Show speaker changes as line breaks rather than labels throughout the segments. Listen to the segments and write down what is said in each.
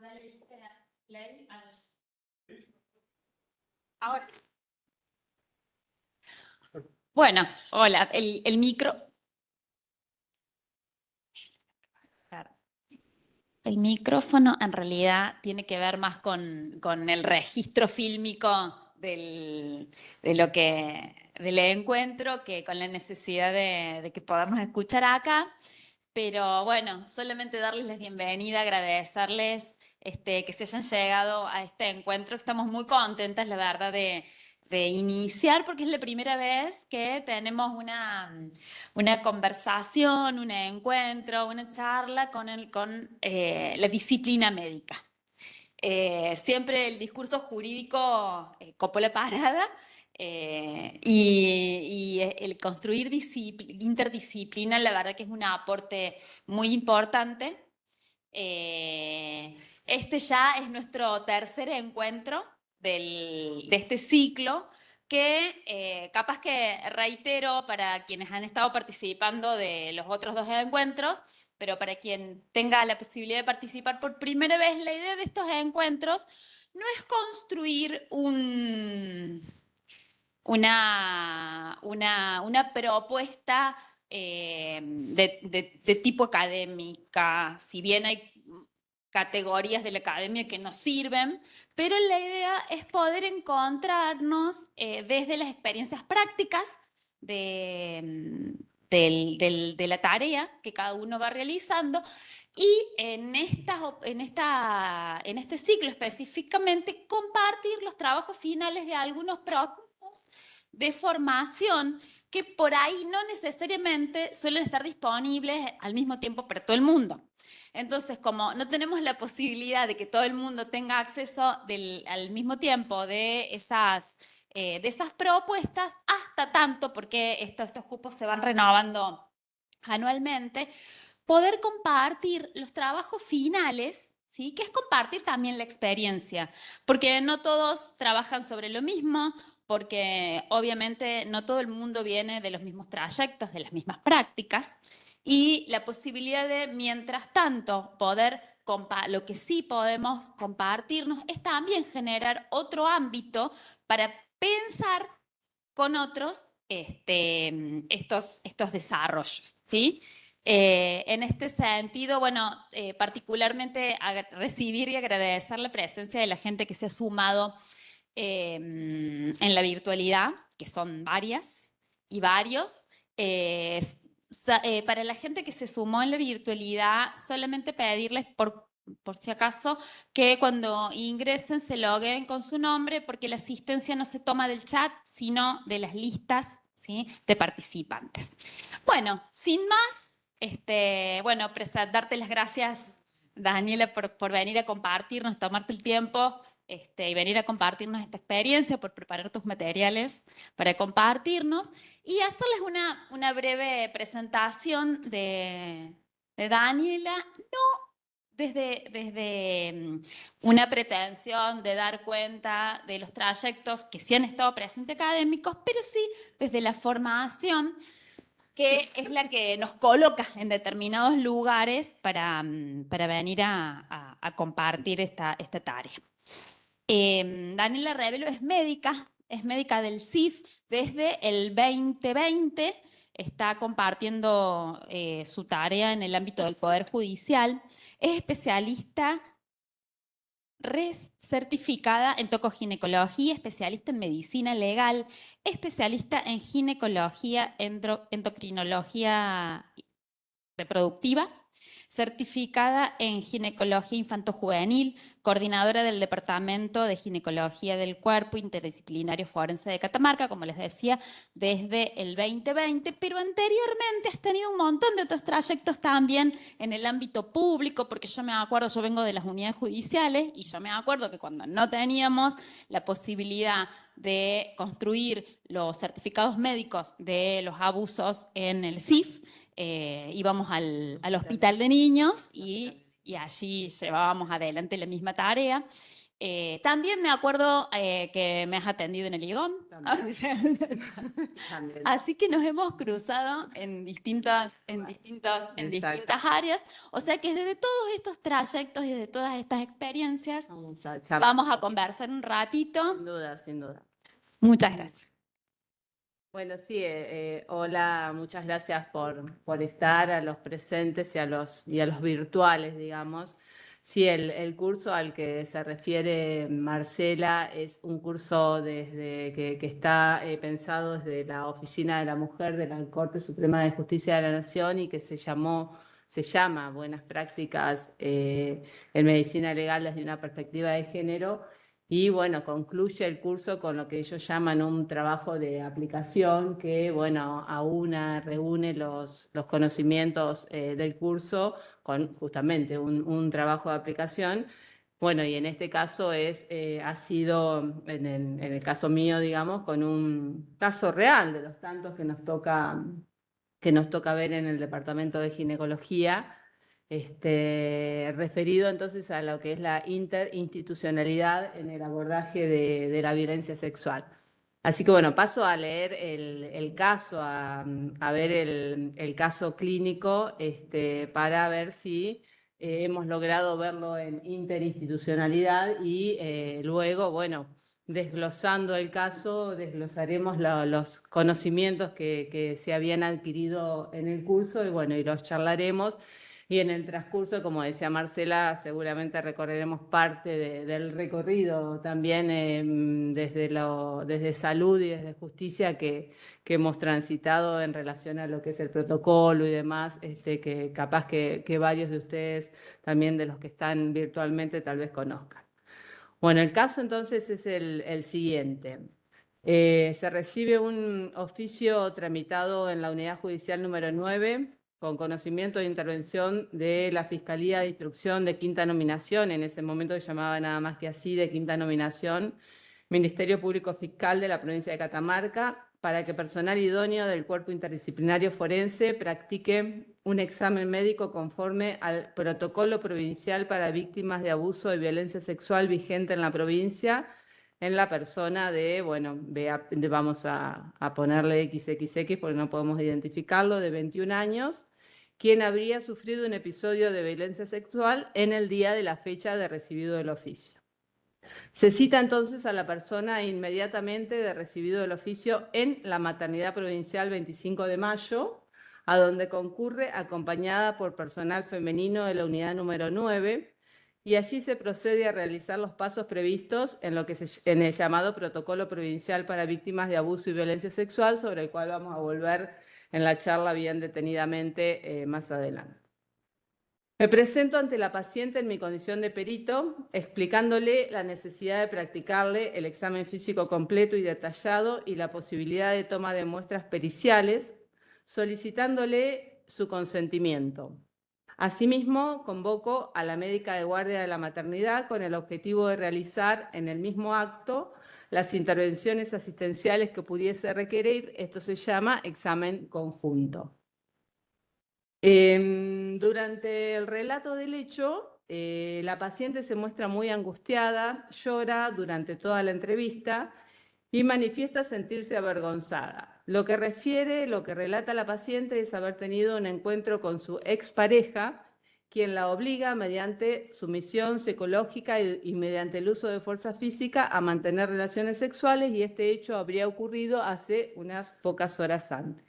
Dale play ahora. Bueno, hola, el micro. El micrófono en realidad tiene que ver más con el registro fílmico del encuentro que con la necesidad de que podamos escuchar acá. Pero bueno, solamente darles la bienvenida, agradecerles que se hayan llegado a este encuentro. Estamos muy contentas, la verdad, de iniciar, porque es la primera vez que tenemos una conversación, un encuentro, una charla con la disciplina médica. Siempre el discurso jurídico copó la parada. Y el construir interdisciplina, la verdad que es un aporte muy importante. Este ya es nuestro tercer encuentro de este ciclo que capaz que reitero para quienes han estado participando de los otros dos encuentros, pero para quien tenga la posibilidad de participar por primera vez, la idea de estos encuentros no es construir una propuesta de tipo académica, si bien hay categorías de la academia que nos sirven, pero la idea es poder encontrarnos desde las experiencias prácticas de la tarea que cada uno va realizando y en este ciclo específicamente compartir los trabajos finales de algunos procesos de formación que por ahí no necesariamente suelen estar disponibles al mismo tiempo para todo el mundo. Entonces, como no tenemos la posibilidad de que todo el mundo tenga acceso al mismo tiempo de esas propuestas, hasta tanto, porque estos cupos se van renovando anualmente, poder compartir los trabajos finales, ¿sí? Que es compartir también la experiencia, porque no todos trabajan sobre lo mismo, porque obviamente no todo el mundo viene de los mismos trayectos, de las mismas prácticas, y la posibilidad de, mientras tanto, poder lo que sí podemos compartirnos es también generar otro ámbito para pensar con otros estos desarrollos, ¿sí? En este sentido, bueno, particularmente recibir y agradecer la presencia de la gente que se ha sumado en la virtualidad, que son varias y varios. Para la gente que se sumó en la virtualidad, solamente pedirles por si acaso que cuando ingresen se loguen con su nombre, porque la asistencia no se toma del chat, sino de las listas, ¿sí?, de participantes. Bueno, sin más, bueno, darte las gracias, Daniela, por venir a compartirnos, tomarte el tiempo y venir a compartirnos esta experiencia, por preparar tus materiales para compartirnos y hacerles una breve presentación de Daniela, no desde una pretensión de dar cuenta de los trayectos que sí han estado presentes académicos, pero sí desde la formación, que es la que nos coloca en determinados lugares para venir a compartir esta tarea. Daniela Rebelo es médica del CIF desde el 2020, está compartiendo su tarea en el ámbito del Poder Judicial, es especialista certificada en tocoginecología, especialista en medicina legal, especialista en ginecología, endocrinología reproductiva, certificada en ginecología infantojuvenil, coordinadora del Departamento de Ginecología del Cuerpo Interdisciplinario Forense de Catamarca, como les decía, desde el 2020, pero anteriormente has tenido un montón de otros trayectos también en el ámbito público, porque yo me acuerdo, yo vengo de las unidades judiciales y yo me acuerdo que cuando no teníamos la posibilidad de construir los certificados médicos de los abusos en el CIF, íbamos al hospital de niños y allí llevábamos adelante la misma tarea. También me acuerdo que me has atendido en el IGOM.
También.
Así que nos hemos cruzado en distintas áreas. O sea que desde todos estos trayectos y de todas estas experiencias vamos a conversar un ratito.
Sin duda, sin duda.
Muchas gracias.
Bueno, sí, hola, muchas gracias por estar, a los presentes y a los virtuales, digamos. Sí, el curso al que se refiere Marcela es un curso que está pensado desde la Oficina de la Mujer de la Corte Suprema de Justicia de la Nación y que se llama Buenas Prácticas en Medicina Legal desde una perspectiva de género. Y bueno, concluye el curso con lo que ellos llaman un trabajo de aplicación que, bueno, reúne los conocimientos del curso con justamente un trabajo de aplicación. Bueno, y en este caso ha sido, en el caso mío, digamos, con un caso real de los tantos que nos toca ver en el departamento de ginecología. Referido entonces a lo que es la interinstitucionalidad en el abordaje de la violencia sexual. Así que bueno, paso a leer el caso, a ver el caso clínico para ver si hemos logrado verlo en interinstitucionalidad y luego, bueno, desglosando el caso, desglosaremos los conocimientos que se habían adquirido en el curso y bueno, y los charlaremos. Y en el transcurso, como decía Marcela, seguramente recorreremos parte del recorrido también desde salud y desde justicia que hemos transitado en relación a lo que es el protocolo y demás, que capaz que varios de ustedes, también de los que están virtualmente, tal vez conozcan. Bueno, el caso entonces es el siguiente. Se recibe un oficio tramitado en la Unidad Judicial número 9 con conocimiento de intervención de la Fiscalía de Instrucción de Quinta Nominación, en ese momento se llamaba nada más que así, de Quinta Nominación, Ministerio Público Fiscal de la provincia de Catamarca, para que personal idóneo del Cuerpo Interdisciplinario Forense practique un examen médico conforme al protocolo provincial para víctimas de abuso y violencia sexual vigente en la provincia, en la persona vamos a ponerle XXX porque no podemos identificarlo, de 21 años, quien habría sufrido un episodio de violencia sexual en el día de la fecha de recibido del oficio. Se cita entonces a la persona inmediatamente de recibido del oficio en la maternidad provincial 25 de mayo, a donde concurre acompañada por personal femenino de la unidad número 9, y allí se procede a realizar los pasos previstos en el llamado Protocolo Provincial para Víctimas de Abuso y Violencia Sexual, sobre el cual vamos a volver en la charla bien detenidamente más adelante. Me presento ante la paciente en mi condición de perito, explicándole la necesidad de practicarle el examen físico completo y detallado y la posibilidad de toma de muestras periciales, solicitándole su consentimiento. Asimismo, convoco a la médica de guardia de la maternidad con el objetivo de realizar en el mismo acto las intervenciones asistenciales que pudiese requerir. Esto se llama examen conjunto. Durante el relato del hecho, la paciente se muestra muy angustiada, llora durante toda la entrevista y manifiesta sentirse avergonzada. Lo que relata la paciente es haber tenido un encuentro con su expareja, quien la obliga mediante sumisión psicológica y mediante el uso de fuerza física a mantener relaciones sexuales, y este hecho habría ocurrido hace unas pocas horas antes.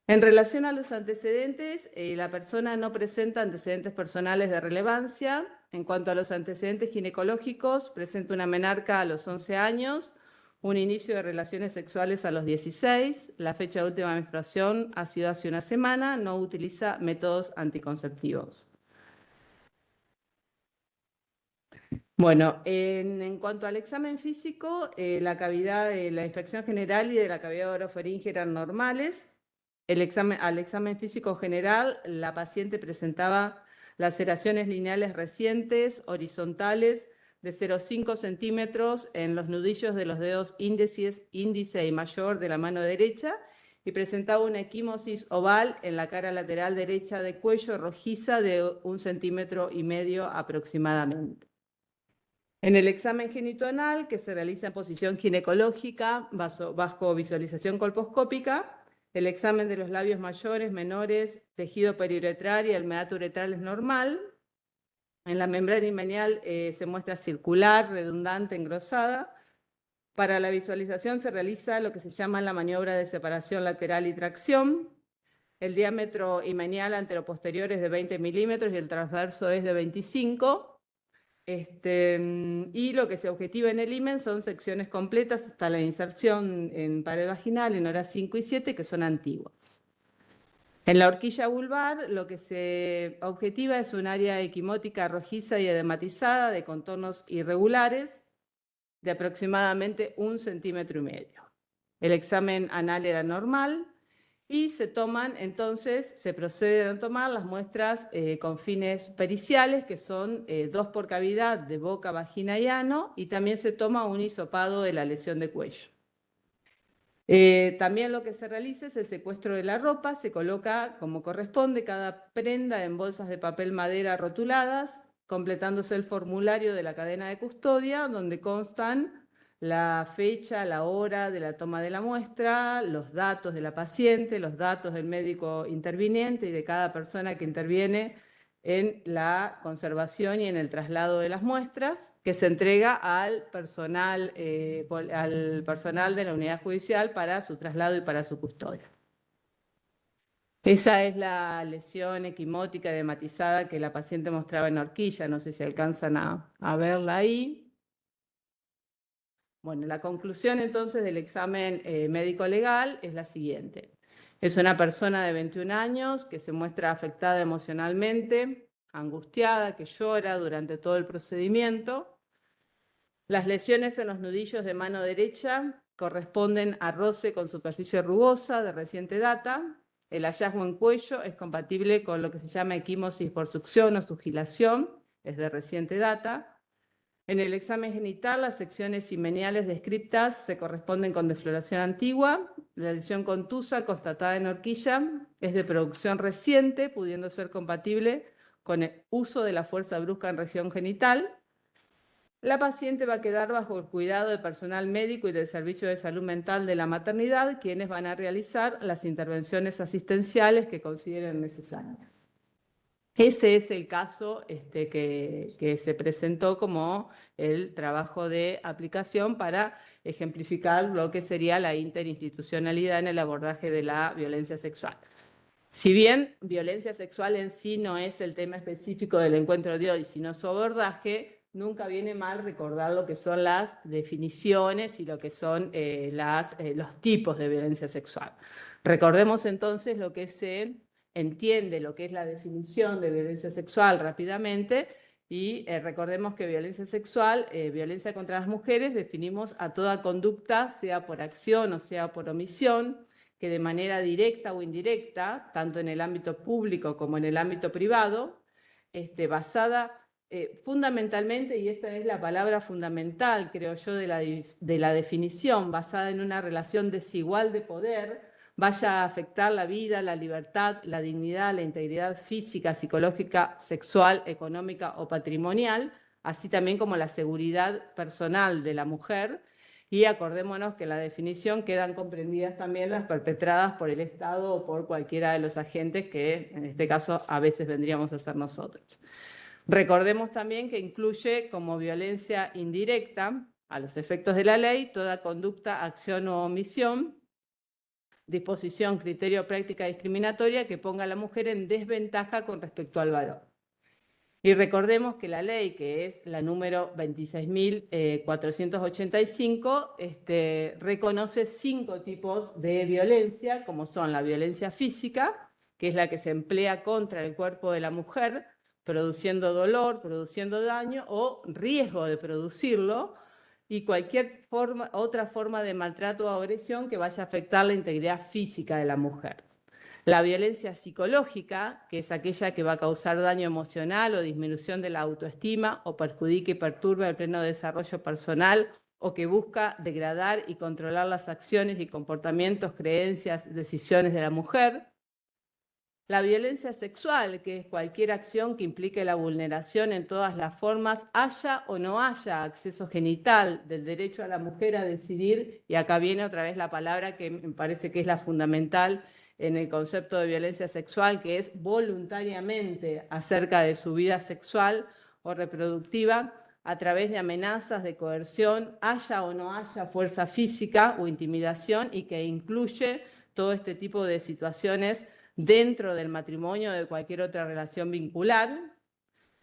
En relación a los antecedentes, la persona no presenta antecedentes personales de relevancia. En cuanto a los antecedentes ginecológicos, presenta una menarca a los 11 años, un inicio de relaciones sexuales a los 16, la fecha de última menstruación ha sido hace una semana, no utiliza métodos anticonceptivos. Bueno, en cuanto al examen físico, la cavidad de la infección general y de la cavidad orofaringe eran normales. Al examen físico general, la paciente presentaba laceraciones lineales recientes, horizontales, de 0,5 centímetros en los nudillos de los dedos índice y mayor de la mano derecha, y presentaba una equimosis oval en la cara lateral derecha de cuello rojiza de 1,5 centímetros aproximadamente. En el examen genitoanal, que se realiza en posición ginecológica bajo visualización colposcópica, el examen de los labios mayores, menores, tejido periuretral y el meato uretral es normal. En la membrana himeneal se muestra circular, redundante, engrosada. Para la visualización se realiza lo que se llama la maniobra de separación lateral y tracción. El diámetro himeneal anteroposterior es de 20 milímetros y el transverso es de 25. Y lo que se objetiva en el himen son secciones completas hasta la inserción en pared vaginal en horas 5 y 7, que son antiguas. En la horquilla vulvar, lo que se objetiva es un área equimótica rojiza y edematizada de contornos irregulares de aproximadamente 1,5 centímetros. El examen anal era normal y se proceden a tomar las muestras con fines periciales, que son 2 por cavidad de boca, vagina y ano, y también se toma un hisopado de la lesión de cuello. También lo que se realiza es el secuestro de la ropa, se coloca como corresponde cada prenda en bolsas de papel madera rotuladas, completándose el formulario de la cadena de custodia, donde constan la fecha, la hora de la toma de la muestra, los datos de la paciente, los datos del médico interviniente y de cada persona que interviene en la conservación y en el traslado de las muestras, que se entrega al personal de la unidad judicial para su traslado y para su custodia. Esa es la lesión equimótica edematizada que la paciente mostraba en horquilla, no sé si alcanzan a verla ahí. Bueno, la conclusión entonces del examen médico-legal es la siguiente. Es una persona de 21 años que se muestra afectada emocionalmente, angustiada, que llora durante todo el procedimiento. Las lesiones en los nudillos de mano derecha corresponden a roce con superficie rugosa de reciente data. El hallazgo en cuello es compatible con lo que se llama equimosis por succión o sugilación, es de reciente data. En el examen genital, las secciones himeniales descriptas se corresponden con defloración antigua. La lesión contusa constatada en horquilla es de producción reciente, pudiendo ser compatible con el uso de la fuerza brusca en región genital. La paciente va a quedar bajo el cuidado del personal médico y del Servicio de Salud Mental de la maternidad, quienes van a realizar las intervenciones asistenciales que consideren necesarias. Ese es el caso que se presentó como el trabajo de aplicación para ejemplificar lo que sería la interinstitucionalidad en el abordaje de la violencia sexual. Si bien violencia sexual en sí no es el tema específico del encuentro de hoy, sino su abordaje, nunca viene mal recordar lo que son las definiciones y lo que son los tipos de violencia sexual. Recordemos entonces lo que se entiende, lo que es la definición de violencia sexual rápidamente, y recordemos que violencia sexual, violencia contra las mujeres, definimos a toda conducta, sea por acción o sea por omisión, que de manera directa o indirecta, tanto en el ámbito público como en el ámbito privado, basada fundamentalmente, y esta es la palabra fundamental, creo yo, de la definición, basada en una relación desigual de poder, vaya a afectar la vida, la libertad, la dignidad, la integridad física, psicológica, sexual, económica o patrimonial, así también como la seguridad personal de la mujer. Y acordémonos que en la definición quedan comprendidas también las perpetradas por el Estado o por cualquiera de los agentes que, en este caso, a veces vendríamos a ser nosotros. Recordemos también que incluye como violencia indirecta, a los efectos de la ley, toda conducta, acción o omisión, disposición, criterio, práctica discriminatoria que ponga a la mujer en desventaja con respecto al varón. Y recordemos que la ley, que es la número 26.485, reconoce 5 tipos de violencia, como son la violencia física, que es la que se emplea contra el cuerpo de la mujer, produciendo dolor, produciendo daño o riesgo de producirlo, y cualquier otra forma de maltrato o agresión que vaya a afectar la integridad física de la mujer. La violencia psicológica, que es aquella que va a causar daño emocional o disminución de la autoestima o perjudique y perturbe el pleno desarrollo personal o que busca degradar y controlar las acciones y comportamientos, creencias, decisiones de la mujer. La violencia sexual, que es cualquier acción que implique la vulneración en todas las formas, haya o no haya acceso genital, del derecho a la mujer a decidir, y acá viene otra vez la palabra que me parece que es la fundamental en el concepto de violencia sexual, que es voluntariamente acerca de su vida sexual o reproductiva, a través de amenazas, de coerción, haya o no haya fuerza física o intimidación, y que incluye todo este tipo de situaciones dentro del matrimonio o de cualquier otra relación vincular.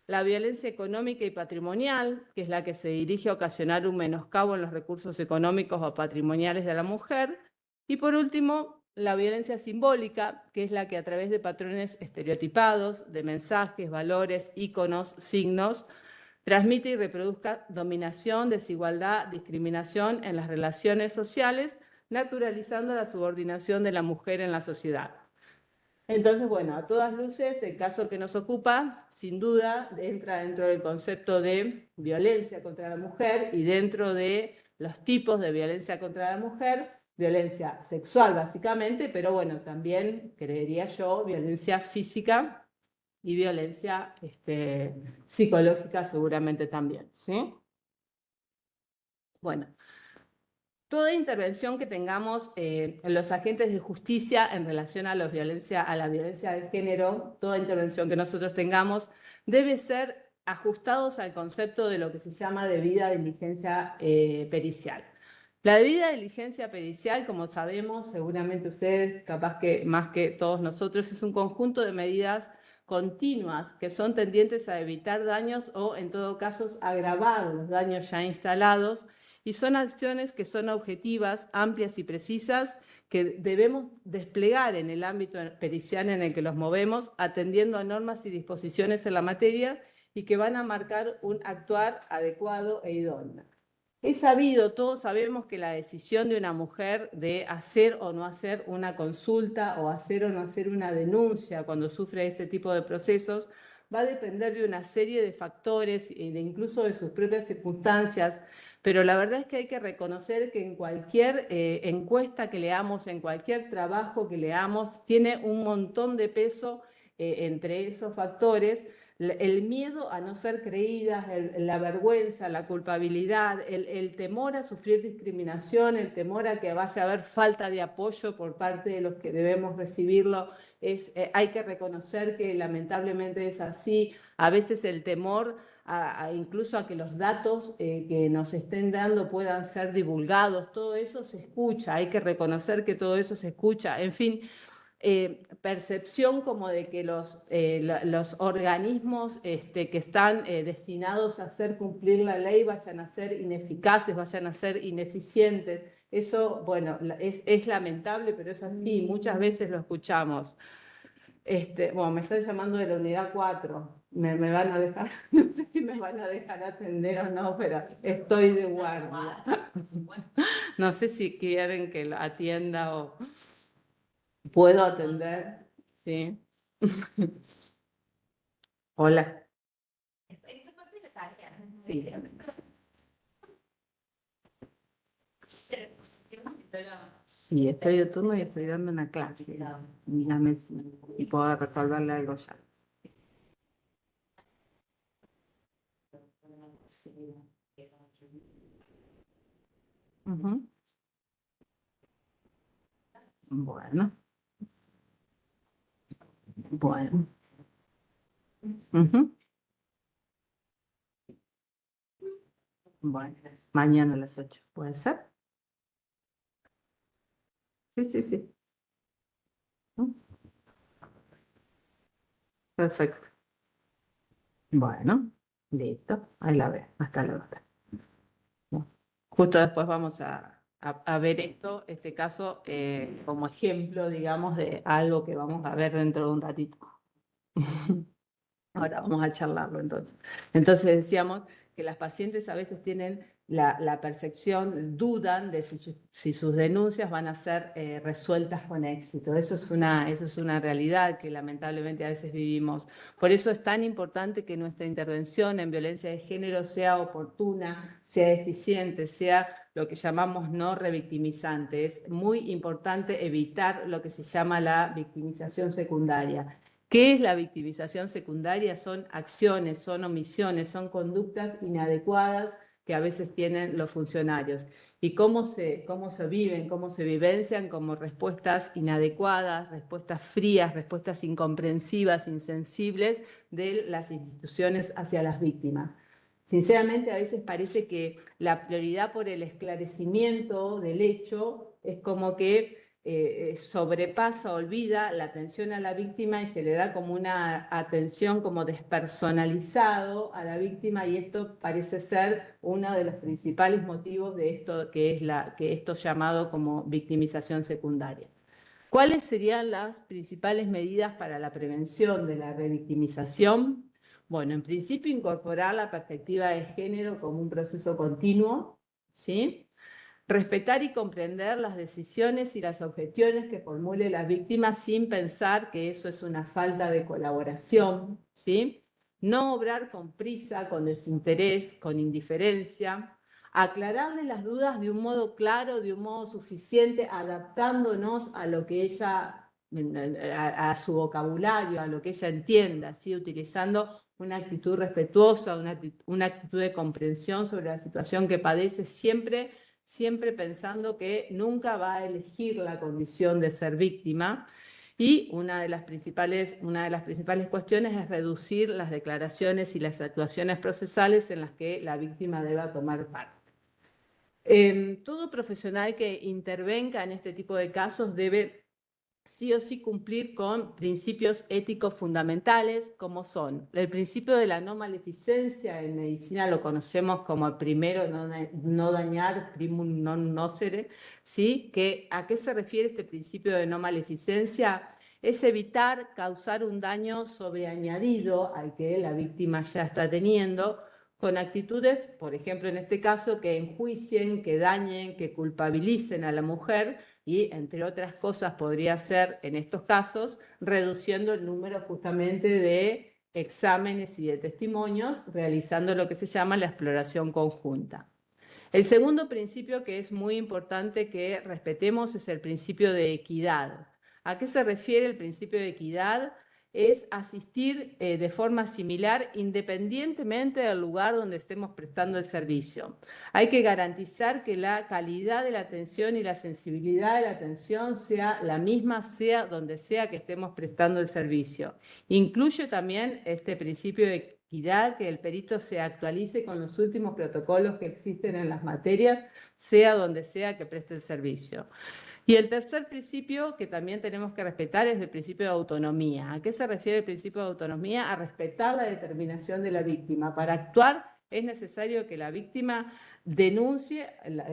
La violencia económica y patrimonial, que es la que se dirige a ocasionar un menoscabo en los recursos económicos o patrimoniales de la mujer. Y por último, la violencia simbólica, que es la que a través de patrones estereotipados, de mensajes, valores, íconos, signos, transmite y reproduzca dominación, desigualdad, discriminación en las relaciones sociales, naturalizando la subordinación de la mujer en la sociedad. Entonces, bueno, a todas luces, el caso que nos ocupa, sin duda, entra dentro del concepto de violencia contra la mujer y dentro de los tipos de violencia contra la mujer, violencia sexual básicamente, pero bueno, también, creería yo, violencia física y violencia psicológica seguramente también, ¿sí? Bueno. Toda intervención que tengamos en los agentes de justicia en relación a la violencia de género, toda intervención que nosotros tengamos, debe ser ajustados al concepto de lo que se llama debida diligencia pericial. La debida diligencia pericial, como sabemos, seguramente ustedes, capaz que más que todos nosotros, es un conjunto de medidas continuas que son tendientes a evitar daños o, en todo caso, agravar los daños ya instalados, y son acciones que son objetivas, amplias y precisas, que debemos desplegar en el ámbito pericial en el que los movemos, atendiendo a normas y disposiciones en la materia, y que van a marcar un actuar adecuado e idóneo. Es sabido, todos sabemos, que la decisión de una mujer de hacer o no hacer una consulta o hacer o no hacer una denuncia cuando sufre este tipo de procesos va a depender de una serie de factores y de incluso de sus propias circunstancias, pero la verdad es que hay que reconocer que en cualquier encuesta que leamos, en cualquier trabajo que leamos, tiene un montón de peso entre esos factores. El miedo a no ser creídas, la vergüenza, la culpabilidad, el temor a sufrir discriminación, el temor a que vaya a haber falta de apoyo por parte de los que debemos recibirlo, hay que reconocer que lamentablemente es así. A veces el temor incluso a que los datos que nos estén dando puedan ser divulgados, todo eso se escucha, hay que reconocer que todo eso se escucha, en fin. Percepción como de que los organismos que están destinados a hacer cumplir la ley vayan a ser ineficaces, vayan a ser ineficientes. Eso, bueno, es lamentable, pero es así, muchas veces lo escuchamos. Bueno, me están llamando de la unidad 4. Me van a dejar, no sé si me van a dejar atender o no, pero estoy de guardia. No sé si quieren que lo atienda o... ¿Puedo atender? Sí. Hola. Sí. Sí, estoy de turno y estoy dando una clase. Dígame si puedo resolverle algo ya. Ujú. Bueno. Bueno. Ujú. Bueno, mañana a las 8, ¿puede ser? Sí, sí, sí. Perfecto. Bueno, listo. Ahí la ve. Hasta luego. Bueno, justo después vamos a ver este caso, como ejemplo, digamos, de algo que vamos a ver dentro de un ratito. Ahora vamos a charlarlo entonces. Entonces decíamos que las pacientes a veces tienen la percepción, dudan de si sus denuncias van a ser resueltas con éxito. Eso es una realidad que lamentablemente a veces vivimos. Por eso es tan importante que nuestra intervención en violencia de género sea oportuna, sea eficiente, sea lo que llamamos no revictimizante. Es muy importante evitar lo que se llama la victimización secundaria. ¿Qué es la victimización secundaria? Son acciones, son omisiones, son conductas inadecuadas que a veces tienen los funcionarios. ¿Y cómo se viven, cómo se vivencian? Como respuestas inadecuadas, respuestas frías, respuestas incomprensivas, insensibles de las instituciones hacia las víctimas. Sinceramente, a veces parece que la prioridad por el esclarecimiento del hecho es como que sobrepasa, olvida la atención a la víctima y se le da como una atención como despersonalizado a la víctima, y esto parece ser uno de los principales motivos de esto que esto llamado como victimización secundaria. ¿Cuáles serían las principales medidas para la prevención de la revictimización? Bueno, en principio incorporar la perspectiva de género como un proceso continuo, ¿sí? Respetar y comprender las decisiones y las objeciones que formule la víctima sin pensar que eso es una falta de colaboración, ¿sí? No obrar con prisa, con desinterés, con indiferencia. Aclararle las dudas de un modo claro, de un modo suficiente, adaptándonos a lo que ella, a su vocabulario, a lo que ella entienda, ¿sí? Utilizando una actitud respetuosa, una actitud de comprensión sobre la situación que padece, siempre pensando que nunca va a elegir la condición de ser víctima. Y una de las principales cuestiones es reducir las declaraciones y las actuaciones procesales en las que la víctima deba tomar parte. Todo profesional que intervenga en este tipo de casos debe sí o sí cumplir con principios éticos fundamentales, como son el principio de la no maleficencia. En medicina lo conocemos como el primero, no dañar, primum non nocere, ¿sí? ¿A qué se refiere este principio de no maleficencia? Es evitar causar un daño sobreañadido al que la víctima ya está teniendo, con actitudes, por ejemplo en este caso, que enjuicien, que dañen, que culpabilicen a la mujer, y entre otras cosas podría ser en estos casos reduciendo el número justamente de exámenes y de testimonios, realizando lo que se llama la exploración conjunta. El segundo principio que es muy importante que respetemos es el principio de equidad. ¿A qué se refiere el principio de equidad? Es asistir de forma similar independientemente del lugar donde estemos prestando el servicio. Hay que garantizar que la calidad de la atención y la sensibilidad de la atención sea la misma, sea donde sea que estemos prestando el servicio. Incluye también este principio de equidad, que el perito se actualice con los últimos protocolos que existen en las materias, sea donde sea que preste el servicio. Y el tercer principio que también tenemos que respetar es el principio de autonomía. ¿A qué se refiere el principio de autonomía? A respetar la determinación de la víctima. Para actuar es necesario que la víctima denuncie,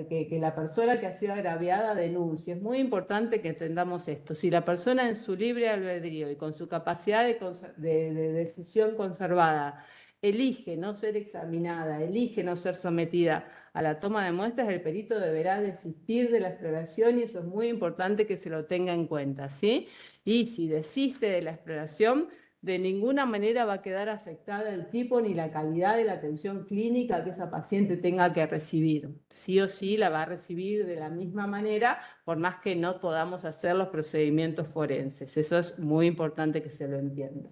que la persona que ha sido agraviada denuncie. Es muy importante que entendamos esto. Si la persona en su libre albedrío y con su capacidad de decisión conservada elige no ser examinada, elige no ser sometida a la toma de muestras, el perito deberá desistir de la exploración, y eso es muy importante que se lo tenga en cuenta, ¿sí? Y si desiste de la exploración, de ninguna manera va a quedar afectada el tipo ni la calidad de la atención clínica que esa paciente tenga que recibir. Sí o sí la va a recibir de la misma manera, por más que no podamos hacer los procedimientos forenses. Eso es muy importante que se lo entienda.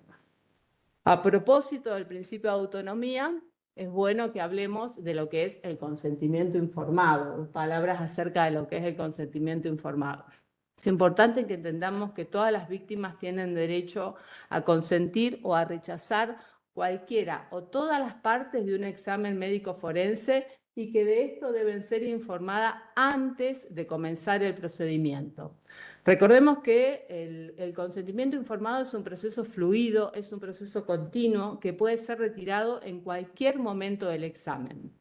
A propósito del principio de autonomía, es bueno que hablemos de lo que es el consentimiento informado, palabras acerca de lo que es el consentimiento informado. Es importante que entendamos que todas las víctimas tienen derecho a consentir o a rechazar cualquiera o todas las partes de un examen médico forense, y que de esto deben ser informadas antes de comenzar el procedimiento. Recordemos que el consentimiento informado es un proceso fluido, es un proceso continuo que puede ser retirado en cualquier momento del examen.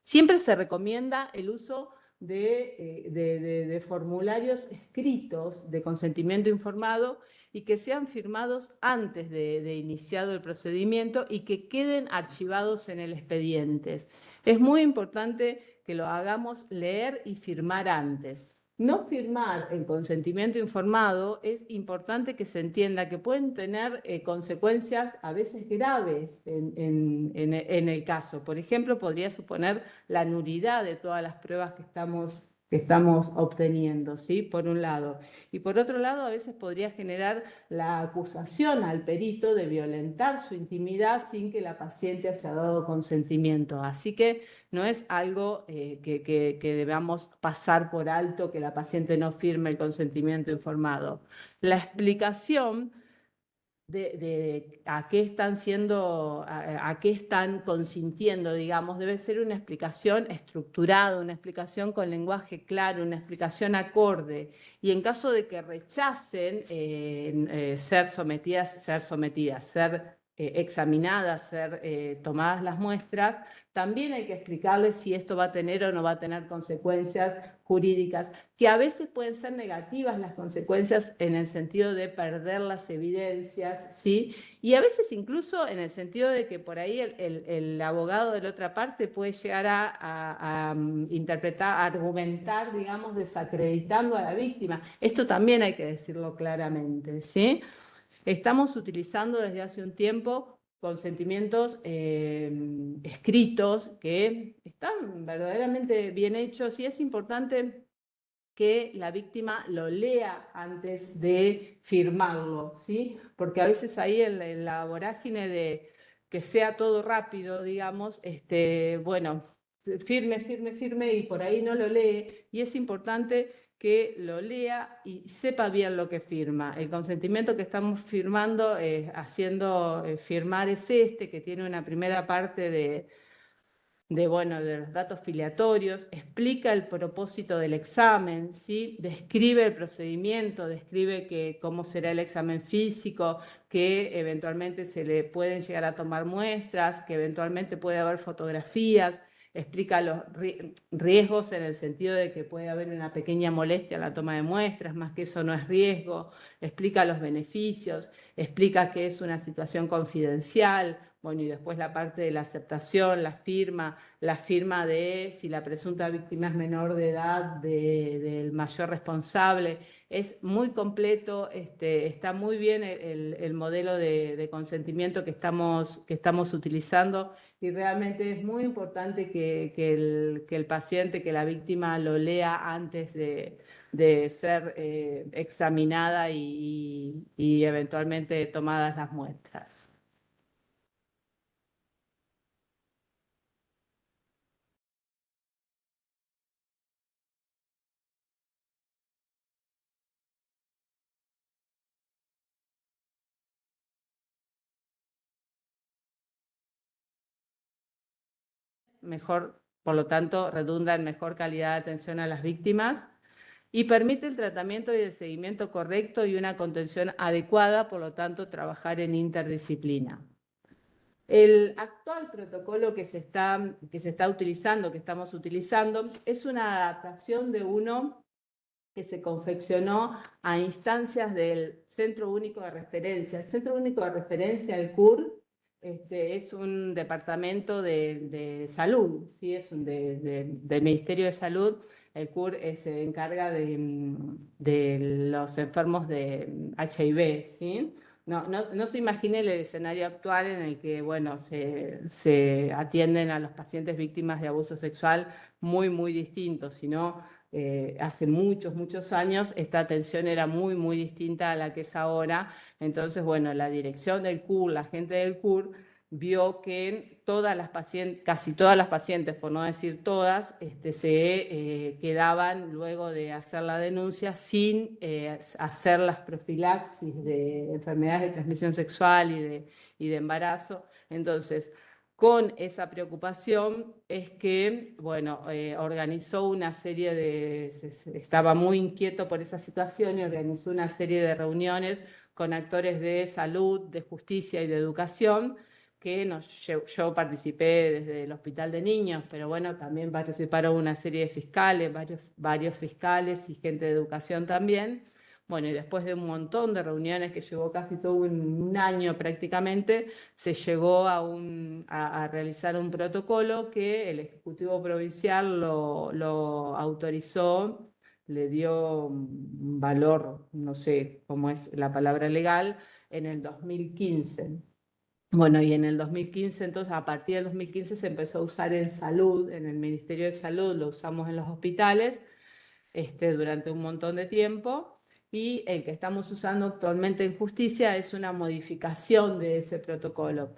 Siempre se recomienda el uso de formularios escritos de consentimiento informado y que sean firmados antes de iniciado el procedimiento y que queden archivados en el expediente. Es muy importante que lo hagamos leer y firmar antes. no firmar el consentimiento informado, es importante que se entienda que pueden tener consecuencias a veces graves en el caso. Por ejemplo, podría suponer la nulidad de todas las pruebas que estamos obteniendo, ¿sí? Por un lado. Y por otro lado, a veces podría generar la acusación al perito de violentar su intimidad sin que la paciente haya dado consentimiento. Así que no es algo que debamos pasar por alto, que la paciente no firme el consentimiento informado. La explicación de a qué están a qué están consintiendo, digamos, debe ser una explicación estructurada, una explicación con lenguaje claro, una explicación acorde. Y en caso de que rechacen ser sometidas, ser examinadas, ser tomadas las muestras, también hay que explicarles si esto va a tener o no va a tener consecuencias jurídicas, que a veces pueden ser negativas las consecuencias en el sentido de perder las evidencias, ¿sí? Y a veces incluso en el sentido de que por ahí el abogado de la otra parte puede llegar a interpretar, a argumentar, digamos, desacreditando a la víctima. Esto también hay que decirlo claramente, ¿sí? Estamos utilizando desde hace un tiempo consentimientos escritos que están verdaderamente bien hechos y es importante que la víctima lo lea antes de firmarlo, ¿sí? Porque a veces ahí en la vorágine de que sea todo rápido, digamos, bueno, firme, y por ahí no lo lee, y es importante que lo lea y sepa bien lo que firma. El consentimiento que estamos firmando, haciendo firmar es que tiene una primera parte de los datos filiatorios, explica el propósito del examen, ¿sí? Describe el procedimiento, describe cómo será el examen físico, que eventualmente se le pueden llegar a tomar muestras, que eventualmente puede haber fotografías, explica los riesgos en el sentido de que puede haber una pequeña molestia en la toma de muestras, más que eso no es riesgo, explica los beneficios, explica que es una situación confidencial. Bueno, y después la parte de la aceptación, la firma de si la presunta víctima es menor de edad, del mayor responsable. Es muy completo, está muy bien el modelo de consentimiento que estamos utilizando y realmente es muy importante que el paciente, que la víctima lo lea antes de ser examinada y eventualmente tomadas las muestras. Mejor, por lo tanto, redunda en mejor calidad de atención a las víctimas y permite el tratamiento y el seguimiento correcto y una contención adecuada, por lo tanto, trabajar en interdisciplina. El actual protocolo que se está utilizando, que estamos utilizando, es una adaptación de uno que se confeccionó a instancias del Centro Único de Referencia. El Centro Único de Referencia, el CUR, es un departamento de salud, ¿sí? Es del Ministerio de Salud. El CUR se encarga de los enfermos de HIV, ¿sí? No se imagine el escenario actual en el que, bueno, se atienden a los pacientes víctimas de abuso sexual muy distintos, sino hace muchos años esta atención era muy distinta a la que es ahora. Entonces, bueno, la dirección del CUR, la gente del CUR, vio que casi todas las pacientes, por no decir todas, se quedaban luego de hacer la denuncia sin hacer las profilaxis de enfermedades de transmisión sexual y de embarazo. Entonces, con esa preocupación es que, bueno, organizó una serie estaba muy inquieto por esa situación y organizó una serie de reuniones con actores de salud, de justicia y de educación, yo participé desde el Hospital de Niños, pero bueno, también participaron una serie de fiscales, varios fiscales y gente de educación también. Bueno, y después de un montón de reuniones que llevó casi todo un año prácticamente, se llegó a realizar un protocolo que el Ejecutivo Provincial lo autorizó le dio un valor, no sé cómo es la palabra legal, en el 2015. Bueno, y en el 2015, entonces, a partir del 2015 se empezó a usar en salud, en el Ministerio de Salud, lo usamos en los hospitales durante un montón de tiempo, y el que estamos usando actualmente en justicia es una modificación de ese protocolo,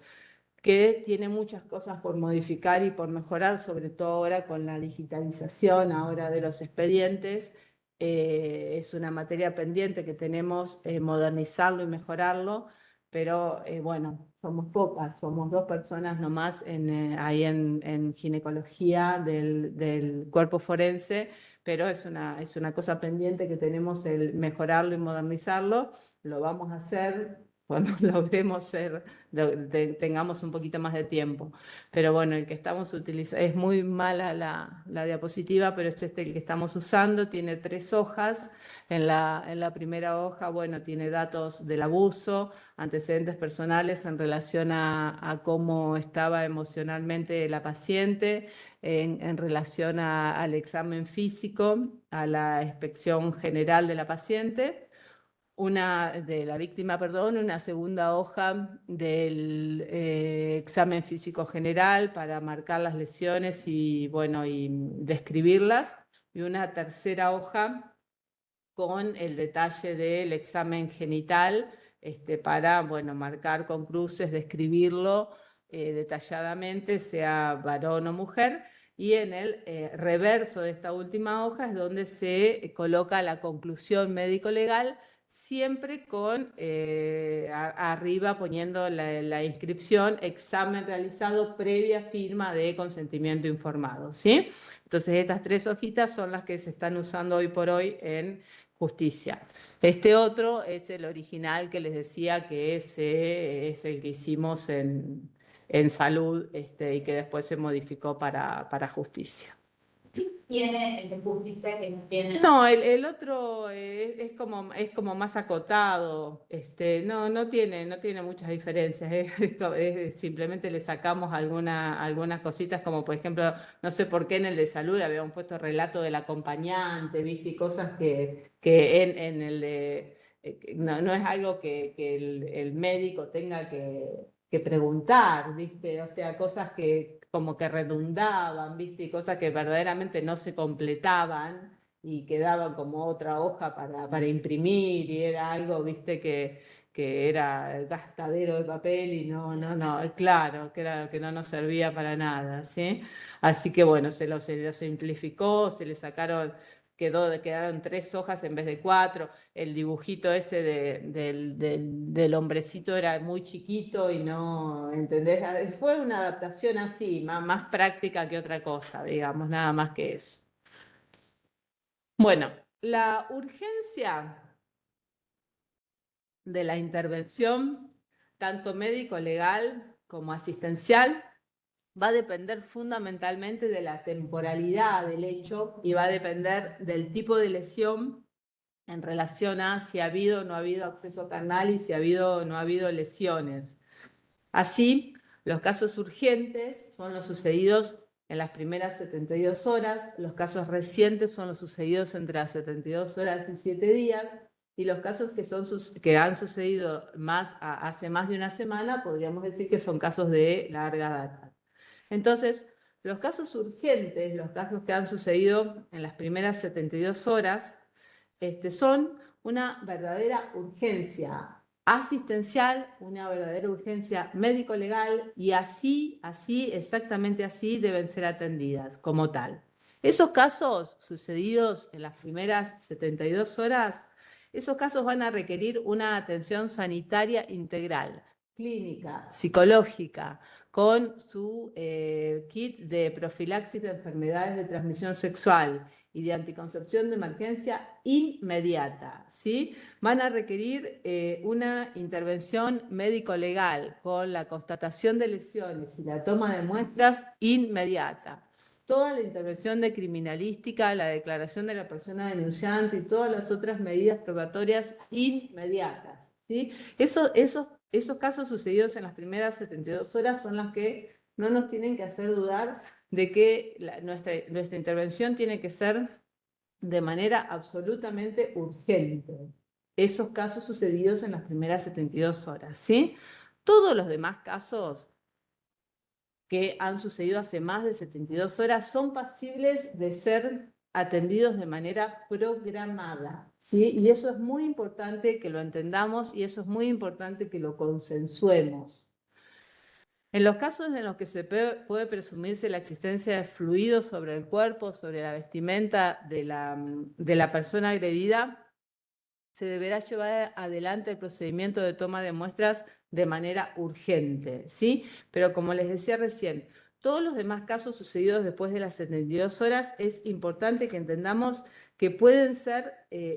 que tiene muchas cosas por modificar y por mejorar, sobre todo ahora con la digitalización ahora de los expedientes. Es una materia pendiente que tenemos modernizarlo y mejorarlo, pero bueno, somos pocas, somos 2 personas nomás ahí en ginecología del cuerpo forense, pero es una cosa pendiente que tenemos el mejorarlo y modernizarlo. Lo vamos a hacer cuando logremos tengamos un poquito más de tiempo. Pero bueno, el que estamos utilizando, es muy mala la diapositiva, pero es el que estamos usando, tiene 3 hojas. En la primera hoja, bueno, tiene datos del abuso, antecedentes personales en relación a cómo estaba emocionalmente la paciente, en relación al examen físico, a la inspección general de la paciente, de la víctima, perdón, una segunda hoja del examen físico general para marcar las lesiones y, bueno, y describirlas, y una tercera hoja con el detalle del examen genital, para, bueno, marcar con cruces, describirlo detalladamente, sea varón o mujer. Y en el reverso de esta última hoja es donde se coloca la conclusión médico-legal, siempre con arriba poniendo la inscripción: examen realizado previa firma de consentimiento informado, ¿sí? Entonces estas 3 hojitas son las que se están usando hoy por hoy en justicia. Este otro es el original que les decía, que es el que hicimos en salud, y que después se modificó para justicia.
Tiene el de justicia que no tiene.
No, el otro es como más acotado, no tiene muchas diferencias, simplemente le sacamos algunas cositas, como por ejemplo, no sé por qué en el de salud habíamos puesto relato del acompañante, ¿viste? Y cosas que en el de, no es algo que el médico tenga que preguntar, ¿viste? O sea, cosas que como que redundaban, ¿viste? Y cosas que verdaderamente no se completaban y quedaban como otra hoja para imprimir, y era algo, ¿viste? Que era gastadero de papel y no, claro, que no nos servía para nada, ¿sí? Así que bueno, se lo simplificó, se le sacaron, quedaron 3 hojas en vez de 4. El dibujito ese del hombrecito era muy chiquito y no, ¿entendés? Fue una adaptación así, más práctica que otra cosa, digamos, nada más que eso. Bueno, la urgencia de la intervención, tanto médico-legal como asistencial, va a depender fundamentalmente de la temporalidad del hecho y va a depender del tipo de lesión en relación a si ha habido o no ha habido acceso carnal y si ha habido o no ha habido lesiones. Así, los casos urgentes son los sucedidos en las primeras 72 horas, los casos recientes son los sucedidos entre las 72 horas y 7 días, y los casos que han sucedido hace más de una semana, podríamos decir que son casos de larga data. Entonces, los casos urgentes, los casos que han sucedido en las primeras 72 horas, son una verdadera urgencia asistencial, una verdadera urgencia médico-legal, y así, exactamente así deben ser atendidas como tal. Esos casos sucedidos en las primeras 72 horas, esos casos van a requerir una atención sanitaria integral, clínica, psicológica, con su kit de profilaxis de enfermedades de transmisión sexual y de anticoncepción de emergencia inmediata, ¿sí? Van a requerir una intervención médico-legal con la constatación de lesiones y la toma de muestras inmediata. Toda la intervención de criminalística, la declaración de la persona denunciante y todas las otras medidas probatorias inmediatas, ¿sí? Esos casos sucedidos en las primeras 72 horas son los que no nos tienen que hacer dudar de que nuestra intervención tiene que ser de manera absolutamente urgente esos casos sucedidos en las primeras 72 horas, ¿sí? Todos los demás casos que han sucedido hace más de 72 horas son pasibles de ser atendidos de manera programada, ¿sí? Y eso es muy importante que lo entendamos y eso es muy importante que lo consensuemos. En los casos en los que se puede presumirse la existencia de fluidos sobre el cuerpo, sobre la vestimenta de la persona agredida, se deberá llevar adelante el procedimiento de toma de muestras de manera urgente, ¿sí? Pero como les decía recién, todos los demás casos sucedidos después de las 72 horas es importante que entendamos que pueden ser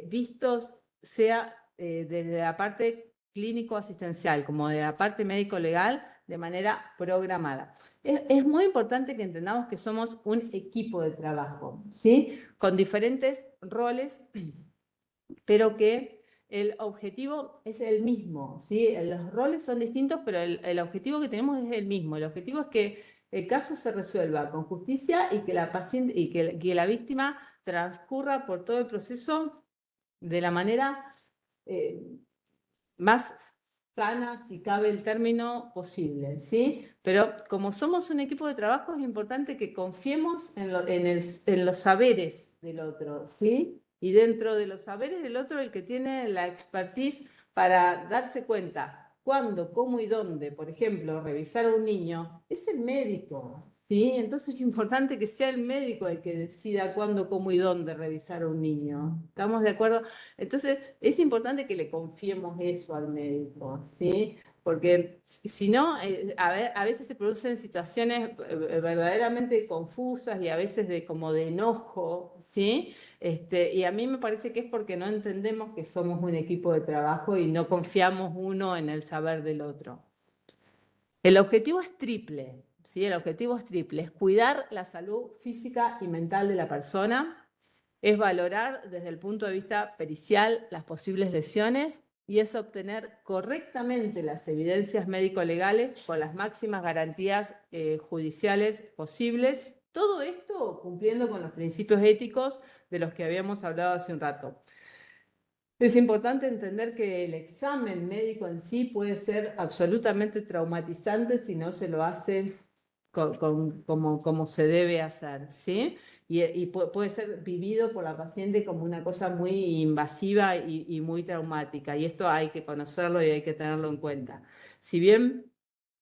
vistos, sea desde la parte clínico-asistencial como de la parte médico-legal, de manera programada. Es muy importante que entendamos que somos un equipo de trabajo, ¿sí? Con diferentes roles, pero que el objetivo es el mismo, ¿sí? Los roles son distintos, pero el objetivo que tenemos es el mismo. El objetivo es que el caso se resuelva con justicia y que la paciente y que la víctima transcurra por todo el proceso de la manera más sana, si cabe el término, posible, ¿sí? Pero como somos un equipo de trabajo, es importante que confiemos en los saberes del otro, ¿sí? Y dentro de los saberes del otro, el que tiene la expertise para darse cuenta cuándo, cómo y dónde, por ejemplo, revisar a un niño, es el médico, ¿sí? Entonces es importante que sea el médico el que decida cuándo, cómo y dónde revisar a un niño. ¿Estamos de acuerdo? Entonces, es importante que le confiemos eso al médico, ¿sí? Porque si no, a veces se producen situaciones verdaderamente confusas y a veces como de enojo, ¿sí? Y a mí me parece que es porque no entendemos que somos un equipo de trabajo y no confiamos uno en el saber del otro. El objetivo es triple, ¿sí? El objetivo es triple, es cuidar la salud física y mental de la persona, es valorar desde el punto de vista pericial las posibles lesiones y es obtener correctamente las evidencias médico-legales con las máximas garantías judiciales posibles. Todo esto cumpliendo con los principios éticos de los que habíamos hablado hace un rato. Es importante entender que el examen médico en sí puede ser absolutamente traumatizante si no se lo hace como se debe hacer, ¿sí? Y puede ser vivido por la paciente como una cosa muy invasiva y muy traumática, y esto hay que conocerlo y hay que tenerlo en cuenta. Si bien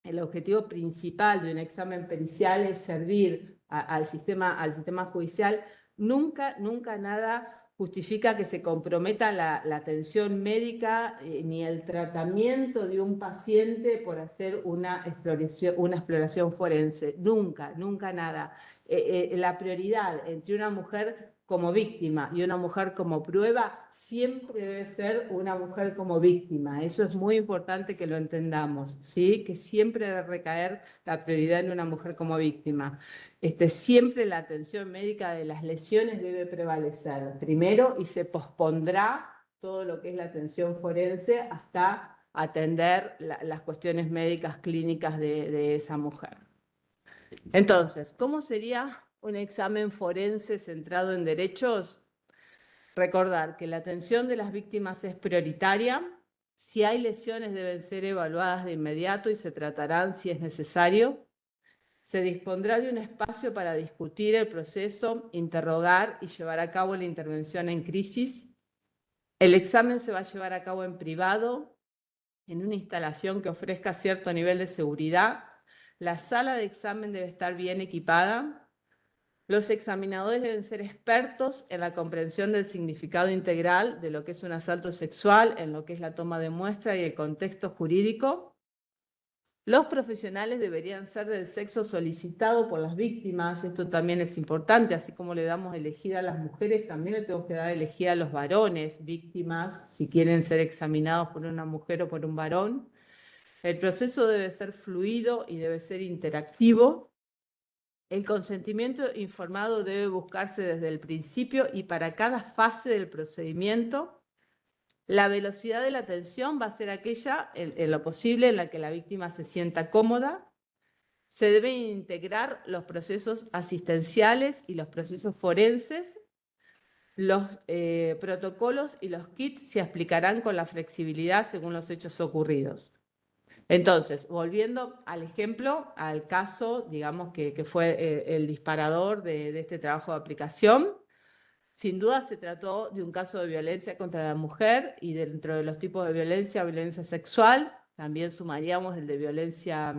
el objetivo principal de un examen pericial es servir al sistema judicial, nunca nada justifica que se comprometa la atención médica ni el tratamiento de un paciente por hacer una exploración forense. Nunca nada. La prioridad entre una mujer como víctima y una mujer como prueba siempre debe ser una mujer como víctima. Eso es muy importante que lo entendamos, ¿sí? Que siempre debe recaer la prioridad en una mujer como víctima. Siempre la atención médica de las lesiones debe prevalecer primero y se pospondrá todo lo que es la atención forense hasta atender las cuestiones médicas clínicas de esa mujer. Entonces, ¿cómo sería un examen forense centrado en derechos? Recordar que la atención de las víctimas es prioritaria. Si hay lesiones deben ser evaluadas de inmediato y se tratarán si es necesario. Se dispondrá de un espacio para discutir el proceso, interrogar y llevar a cabo la intervención en crisis. El examen se va a llevar a cabo en privado, en una instalación que ofrezca cierto nivel de seguridad. La sala de examen debe estar bien equipada. Los examinadores deben ser expertos en la comprensión del significado integral de lo que es un asalto sexual, en lo que es la toma de muestra y el contexto jurídico. Los profesionales deberían ser del sexo solicitado por las víctimas, esto también es importante, así como le damos a elegir a las mujeres, también le tenemos que dar a elegir a los varones víctimas, si quieren ser examinados por una mujer o por un varón. El proceso debe ser fluido y debe ser interactivo. El consentimiento informado debe buscarse desde el principio y para cada fase del procedimiento. La velocidad de la atención va a ser aquella, en lo posible, en la que la víctima se sienta cómoda. Se deben integrar los procesos asistenciales y los procesos forenses. Los protocolos y los kits se aplicarán con la flexibilidad según los hechos ocurridos. Entonces, volviendo al ejemplo, al caso, digamos, que fue el disparador de este trabajo de aplicación, sin duda se trató de un caso de violencia contra la mujer y dentro de los tipos de violencia sexual, también sumaríamos el de violencia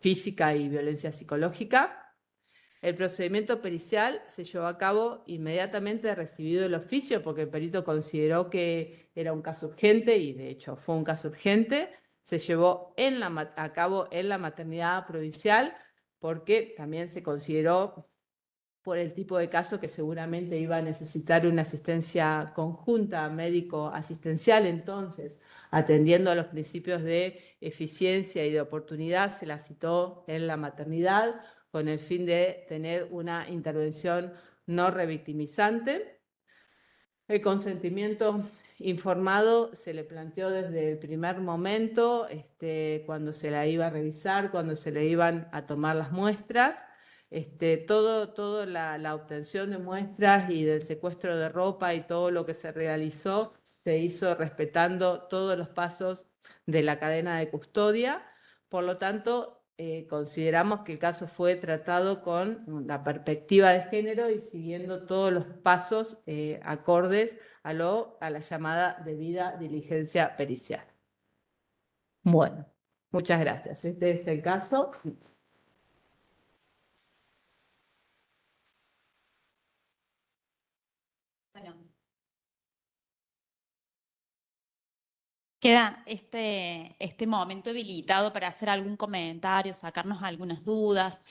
física y violencia psicológica. El procedimiento pericial se llevó a cabo inmediatamente recibido el oficio porque el perito consideró que era un caso urgente y de hecho fue un caso urgente. Se llevó a cabo en la maternidad provincial porque también se consideró por el tipo de caso que seguramente iba a necesitar una asistencia conjunta médico-asistencial. Entonces, atendiendo a los principios de eficiencia y de oportunidad, se la citó en la maternidad con el fin de tener una intervención no revictimizante. El consentimiento informado se le planteó desde el primer momento, cuando se la iba a revisar, cuando se le iban a tomar las muestras. Todo la obtención de muestras y del secuestro de ropa y todo lo que se realizó se hizo respetando todos los pasos de la cadena de custodia. Por lo tanto, consideramos que el caso fue tratado con la perspectiva de género y siguiendo todos los pasos acordes a la llamada debida diligencia pericial. Bueno, muchas gracias. Este es el caso.
Bueno, queda este momento habilitado para hacer algún comentario, sacarnos algunas dudas.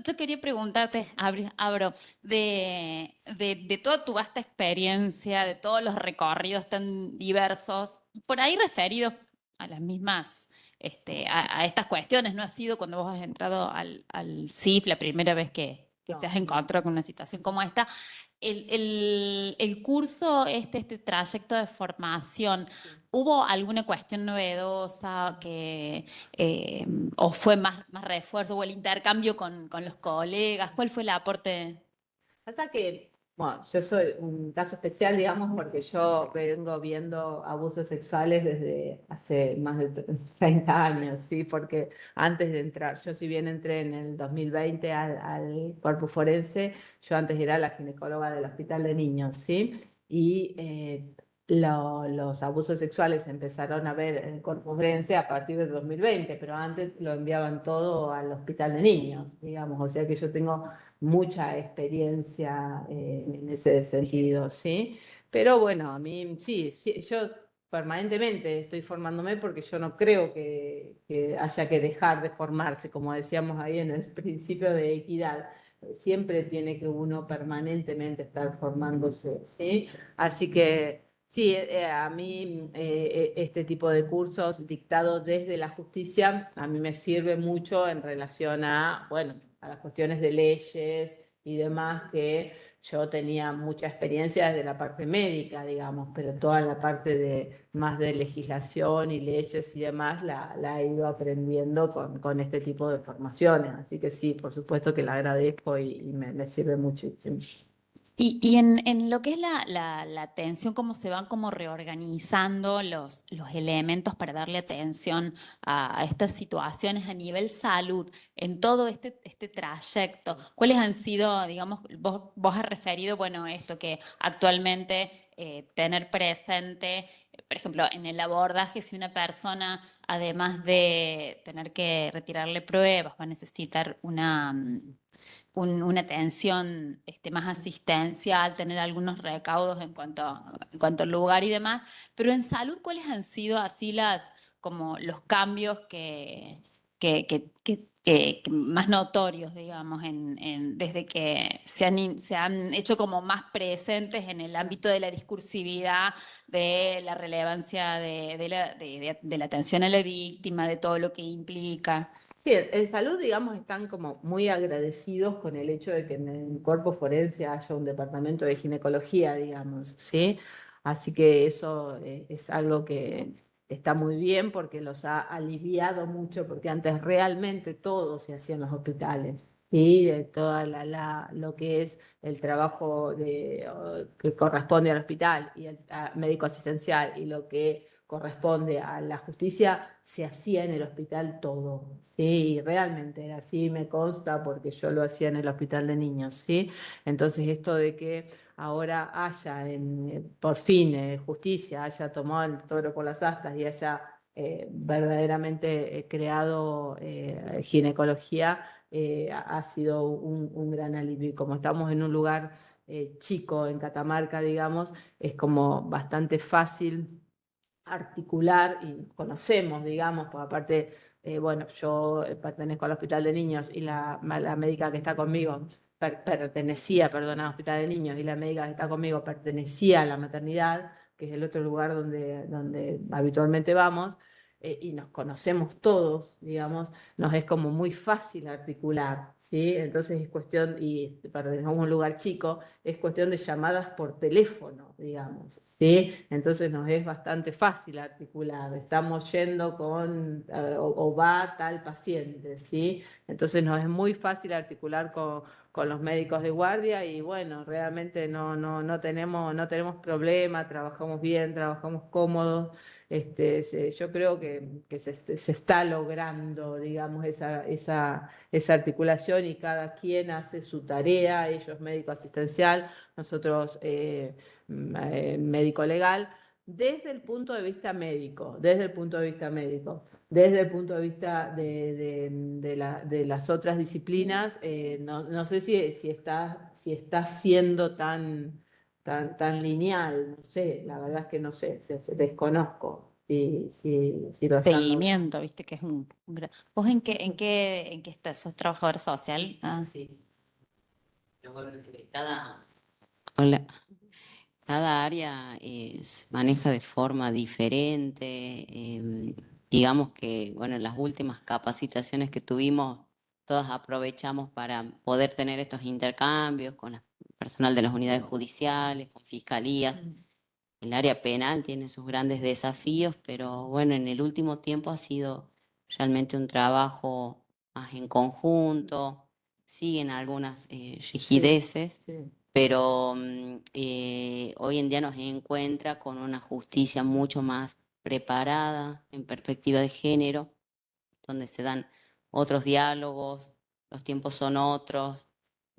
Yo quería preguntarte, Abro, de toda tu vasta experiencia, de todos los recorridos tan diversos, por ahí referidos a las mismas, a estas cuestiones, ¿no ha sido cuando vos has entrado al CIF la primera vez que te has encontrado con una situación como esta? El curso, este trayecto de formación, ¿hubo alguna cuestión novedosa o fue más refuerzo o el intercambio con los colegas? ¿Cuál fue el aporte?
Pasa que, bueno, yo soy un caso especial, digamos, porque yo vengo viendo abusos sexuales desde hace más de 30 años, ¿sí? Porque antes de entrar, yo si bien entré en el 2020 al cuerpo forense, yo antes era la ginecóloga del Hospital de Niños, ¿sí? Y los abusos sexuales se empezaron a ver en el cuerpo forense a partir del 2020, pero antes lo enviaban todo al Hospital de Niños, digamos, o sea que yo tengo mucha experiencia en ese sentido, ¿sí? Pero bueno, a mí sí, yo permanentemente estoy formándome porque yo no creo que haya que dejar de formarse, como decíamos ahí en el principio de equidad. Siempre tiene que uno permanentemente estar formándose, ¿sí? Así que sí, a mí este tipo de cursos dictados desde la justicia a mí me sirve mucho en relación a, bueno, a las cuestiones de leyes y demás, que yo tenía mucha experiencia desde la parte médica, digamos, pero toda la parte más de legislación y leyes y demás la he ido aprendiendo con este tipo de formaciones. Así que sí, por supuesto que la agradezco y me sirve muchísimo.
Y en lo que es la atención, cómo se van como reorganizando los elementos para darle atención a estas situaciones a nivel salud, en todo este trayecto, ¿cuáles han sido, digamos, vos has referido, bueno, esto que actualmente tener presente, por ejemplo, en el abordaje, si una persona, además de tener que retirarle pruebas, va a necesitar una atención más asistencial, tener algunos recaudos en cuanto al lugar y demás, pero en salud, ¿cuáles han sido así como los cambios que más notorios, digamos, desde que se han hecho como más presentes en el ámbito de la discursividad, de la relevancia de la atención a la víctima, de todo lo que implica?
Sí, en salud, digamos, están como muy agradecidos con el hecho de que en el cuerpo forense haya un departamento de ginecología, digamos, ¿sí? Así que eso es algo que está muy bien porque los ha aliviado mucho, porque antes realmente todo se hacía en los hospitales. y toda lo que es el trabajo que corresponde al hospital y al médico asistencial y lo que corresponde a la justicia, se hacía en el hospital todo, ¿sí? Y realmente era así, me consta, porque yo lo hacía en el hospital de niños, ¿sí? Entonces esto de que ahora haya, por fin, justicia, haya tomado el toro por las astas y haya verdaderamente creado ginecología, ha sido un gran alivio. Y como estamos en un lugar chico, en Catamarca, digamos, es como bastante fácil articular y conocemos, digamos, porque aparte, bueno, yo pertenezco al Hospital de Niños y la médica que está conmigo pertenecía, perdón, al Hospital de Niños y la médica que está conmigo pertenecía a la maternidad, que es el otro lugar donde habitualmente vamos, y nos conocemos todos, digamos, nos es como muy fácil articular, ¿sí? Entonces es cuestión, y pertenecemos a un lugar chico, es cuestión de llamadas por teléfono, digamos, ¿sí? Entonces nos es bastante fácil articular, estamos yendo o va tal paciente, ¿sí? Entonces nos es muy fácil articular con los médicos de guardia y bueno, realmente no tenemos problema, trabajamos bien, trabajamos cómodos. Yo creo que se está logrando, digamos, esa articulación y cada quien hace su tarea, ellos médico asistencial, nosotros médico legal, desde el punto de vista médico, desde el punto de vista médico. Desde el punto de vista de las otras disciplinas, no sé si está siendo tan lineal, no sé, la verdad es que no sé, desconozco si lo están logrando.
Seguimiento, viste que es ¿Vos en qué estás? ¿Sos trabajadora social? Ah.
Sí. Pero bueno, hola. Cada área se maneja de forma diferente. Digamos que, bueno, en las últimas capacitaciones que tuvimos, todos aprovechamos para poder tener estos intercambios con el personal de las unidades judiciales, con fiscalías. El área penal tiene sus grandes desafíos, pero bueno, en el último tiempo ha sido realmente un trabajo más en conjunto. Siguen algunas rigideces,
Sí,
pero hoy en día nos encuentra con una justicia mucho más preparada en perspectiva de género, donde se dan otros diálogos, los tiempos son otros,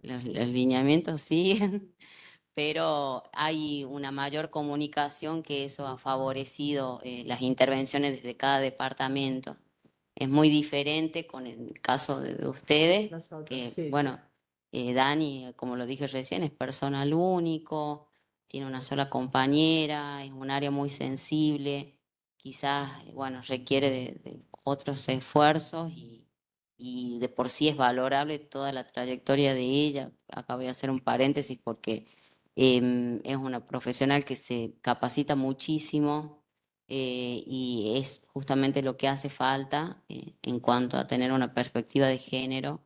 los lineamientos siguen, pero hay una mayor comunicación que eso ha favorecido las intervenciones desde cada departamento. Es muy diferente con el caso de ustedes,
nosotros,
que
sí,
bueno, Dani, como lo dije recién, es personal único, tiene una sola compañera, es un área muy sensible, quizás, bueno, requiere de otros esfuerzos y de por sí es valorable toda la trayectoria de ella. Acá voy a hacer un paréntesis porque es una profesional que se capacita muchísimo y es justamente lo que hace falta en cuanto a tener una perspectiva de género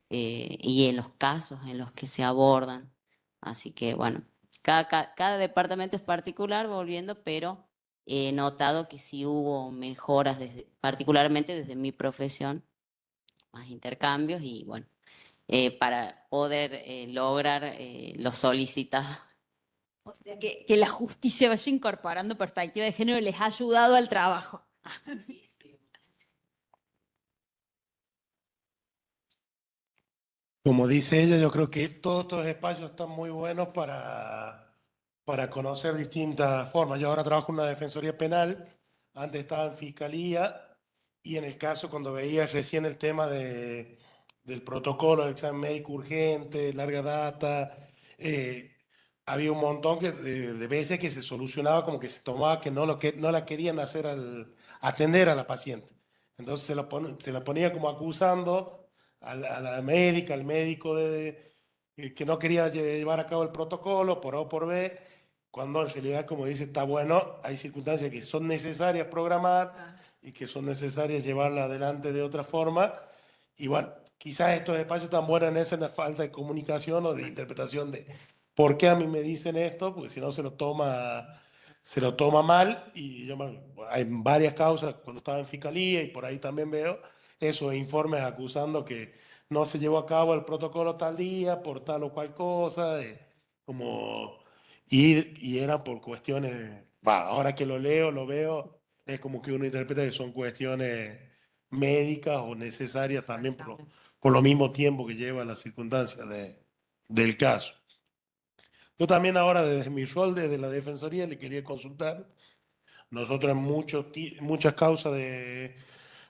y en los casos en los que se abordan. Así que bueno, cada departamento es particular, volviendo, pero he notado que sí hubo mejoras, particularmente desde mi profesión, más intercambios y bueno, para poder lograr lo solicitado.
O sea, que la justicia vaya incorporando perspectiva de género les ha ayudado al trabajo.
Como dice ella, yo creo que todos estos espacios están muy buenos para conocer distintas formas. Yo ahora trabajo en una defensoría penal, antes estaba en fiscalía, y en el caso cuando veías recién el tema del protocolo del examen médico urgente, larga data, eh, había un montón de veces que se solucionaba como que se tomaba que no la querían hacer atender a la paciente. Entonces se la ponía como acusando a la médica, al médico que no quería llevar a cabo el protocolo por A o por B, cuando en realidad, como dice, está bueno, hay circunstancias que son necesarias programar y que son necesarias llevarla adelante de otra forma. Y bueno, quizás estos espacios están buenos en esa en la falta de comunicación o de interpretación de por qué a mí me dicen esto, porque si no se lo toma mal. Y hay varias causas cuando estaba en fiscalía y por ahí también veo esos informes acusando que no se llevó a cabo el protocolo tal día por tal o cual cosa, como, y era por cuestiones, ahora que lo leo, lo veo, es como que uno interpreta que son cuestiones médicas o necesarias también por lo mismo tiempo que lleva la circunstancia del caso. Yo también ahora desde mi rol desde la Defensoría le quería consultar. Nosotros en muchas causas de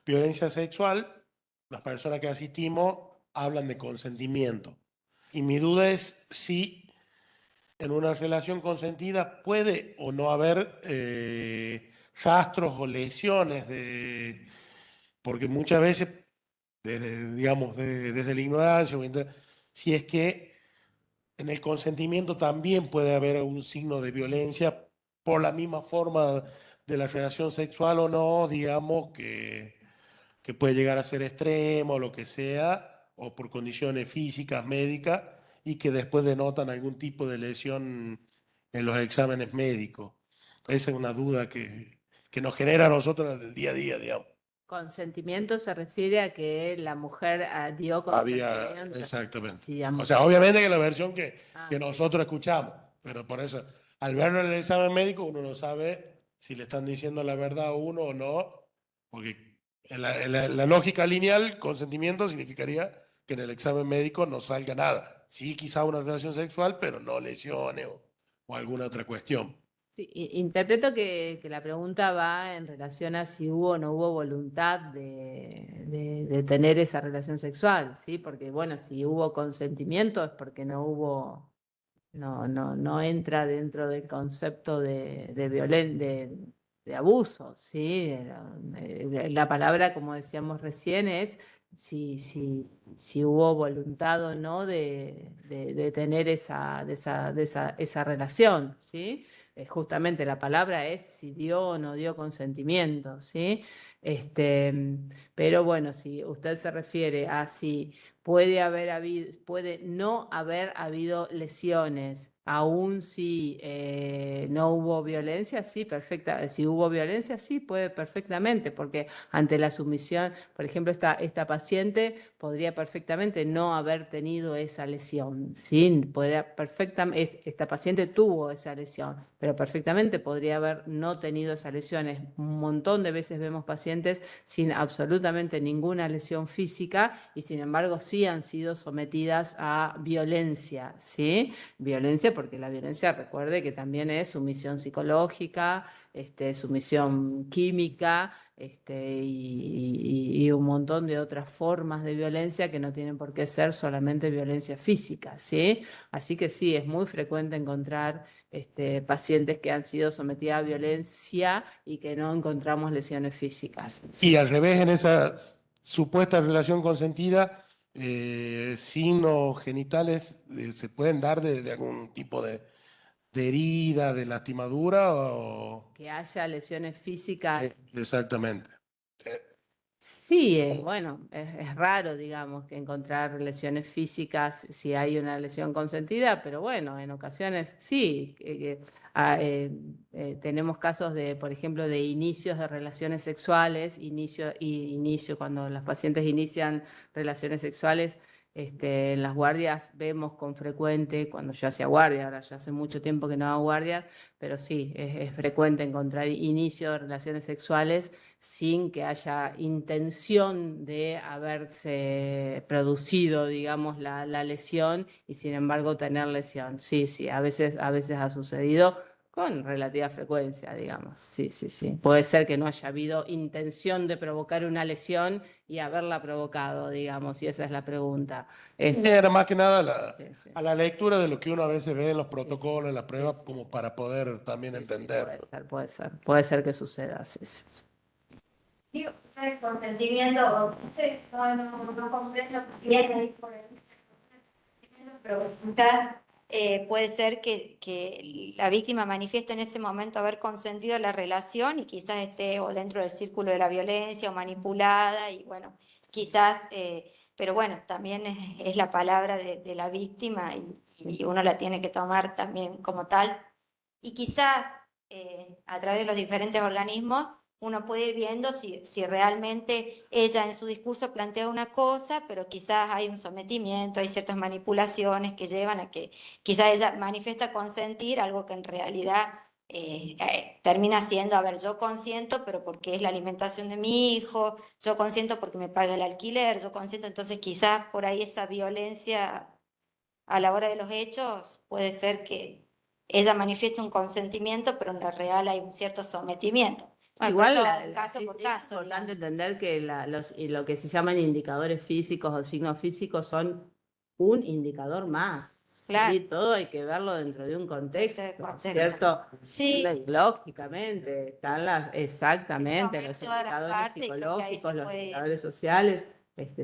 violencia sexual, las personas que asistimos hablan de consentimiento. Y mi duda es si en una relación consentida puede o no haber rastros o lesiones, porque muchas veces, digamos, desde la ignorancia, si es que en el consentimiento también puede haber un signo de violencia por la misma forma de la relación sexual o no, digamos, que puede llegar a ser extremo o lo que sea, o por condiciones físicas, médicas, y que después denotan algún tipo de lesión en los exámenes médicos. Esa es una duda que nos genera a nosotros en el día a día, digamos.
Consentimiento se refiere a que la mujer dio
Había,
consentimiento.
exactamente.
Sí,
O sea, obviamente que la versión que nosotros escuchamos, pero por eso, al verlo en el examen médico, uno no sabe si le están diciendo la verdad a uno o no, porque en la lógica lineal, consentimiento significaría que en el examen médico no salga nada. Sí, quizá una relación sexual, pero no lesiones o alguna otra cuestión.
Sí, interpreto que la pregunta va en relación a si hubo o no hubo voluntad de tener esa relación sexual, ¿sí? Porque, bueno, si hubo consentimiento es porque no hubo, no entra dentro del concepto de abuso, ¿sí? La palabra, como decíamos recién, es si hubo voluntad o no de tener esa relación, ¿sí? Justamente la palabra es si dio o no dio consentimiento, ¿sí? Pero bueno, si usted se refiere a si puede no haber habido lesiones, aún si no hubo violencia, sí, perfecta. Si hubo violencia, sí, puede perfectamente, porque ante la sumisión, por ejemplo, esta paciente podría perfectamente no haber tenido esa lesión, ¿sí? Esta paciente tuvo esa lesión, pero perfectamente podría haber no tenido esa lesión. Un montón de veces vemos pacientes sin absolutamente ninguna lesión física y sin embargo sí han sido sometidas a violencia, ¿sí? Violencia porque la violencia, recuerde que también es sumisión psicológica, sumisión química, y un montón de otras formas de violencia que no tienen por qué ser solamente violencia física, ¿sí? Así que sí, es muy frecuente encontrar pacientes que han sido sometidas a violencia y que no encontramos lesiones físicas.
Y al revés, en esa supuesta relación consentida, signos genitales se pueden dar de algún tipo de herida, de lastimadura o...
Que haya lesiones físicas.
Exactamente.
Sí, bueno, es raro, digamos, que encontrar lesiones físicas si hay una lesión consentida, pero bueno, en ocasiones sí. Tenemos casos de, por ejemplo, de inicios de relaciones sexuales, inicio cuando las pacientes inician relaciones sexuales. En las guardias vemos con frecuente, cuando yo hacía guardia, ahora ya hace mucho tiempo que no hago guardia, pero sí, es frecuente encontrar inicio de relaciones sexuales sin que haya intención de haberse producido, digamos, la lesión y sin embargo tener lesión. Sí, sí, a veces ha sucedido con relativa frecuencia, digamos. Sí, sí, sí. Puede ser que no haya habido intención de provocar una lesión y haberla provocado, digamos, y esa es la pregunta.
Era más que nada
Sí, sí.
a la lectura de lo que uno a veces ve en los protocolos,
sí,
en las pruebas,
sí,
como
sí.
para poder también
Sí, sí,
entender.
puede ser que suceda, sí, sí, sí.
Digo, el consentimiento, no comprendo bien ahí por el pero quizás puede ser que la víctima manifieste en ese momento haber consentido la relación y quizás esté o dentro del círculo de la violencia o manipulada y bueno, quizás, pero bueno, también es la palabra de la víctima y uno la tiene que tomar también como tal y quizás a través de los diferentes organismos uno puede ir viendo si realmente ella en su discurso plantea una cosa, pero quizás hay un sometimiento, hay ciertas manipulaciones que llevan a que quizás ella manifiesta consentir algo que en realidad termina siendo, a ver, yo consiento, pero porque es la alimentación de mi hijo, yo consiento porque me paga el alquiler, yo consiento, entonces quizás por ahí esa violencia a la hora de los hechos puede ser que ella manifieste un consentimiento, pero en la real hay un cierto sometimiento. Bueno,
Igual
pero eso caso por
es
caso,
importante
digamos.
entender que y lo que se llaman indicadores físicos o signos físicos son un indicador más.
Claro.
¿Sí? Todo hay que verlo dentro de un contexto,
Contexto.
¿cierto?
Sí.
Lógicamente, están exactamente los
Todas las
indicadores
partes, creo que ahí
psicológicos,
se
los
puede-
indicadores sociales,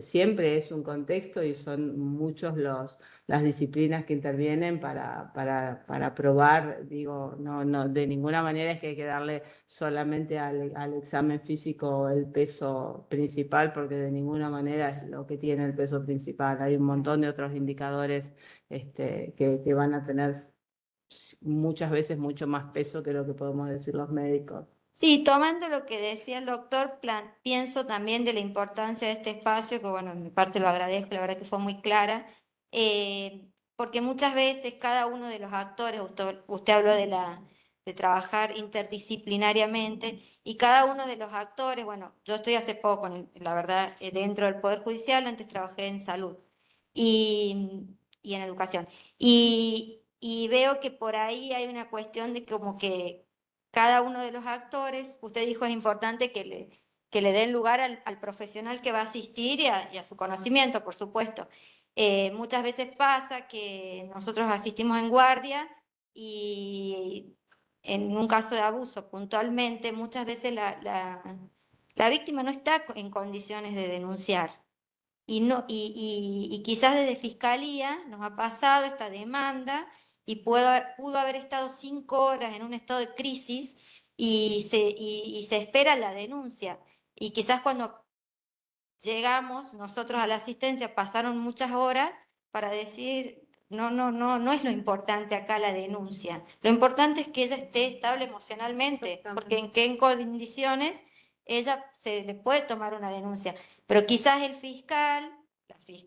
siempre es un contexto y son muchos las disciplinas que intervienen para probar, digo, no, de ninguna manera es que hay que darle solamente al examen físico el peso principal, porque de ninguna manera es lo que tiene el peso principal. Hay un montón de otros indicadores que van a tener muchas veces mucho más peso que lo que podemos decir los médicos.
Sí, tomando lo que decía el doctor, pienso también de la importancia de este espacio, que bueno, en mi parte lo agradezco, la verdad que fue muy clara, porque muchas veces cada uno de los actores, usted habló de trabajar interdisciplinariamente, y cada uno de los actores, bueno, yo estoy hace poco, la verdad, dentro del Poder Judicial, antes trabajé en salud y en educación, y veo que por ahí hay una cuestión de como que cada uno de los actores, usted dijo, es importante que le den lugar al profesional que va a asistir y a su conocimiento, por supuesto. Muchas veces pasa que nosotros asistimos en guardia y en un caso de abuso puntualmente, muchas veces la víctima no está en condiciones de denunciar. Y quizás desde Fiscalía nos ha pasado esta demanda y pudo haber estado 5 horas en un estado de crisis y se espera la denuncia. Y quizás cuando llegamos nosotros a la asistencia pasaron muchas horas para decir, no es lo importante acá la denuncia. Lo importante es que ella esté estable emocionalmente, porque en qué condiciones ella se le puede tomar una denuncia. Pero quizás el fiscal,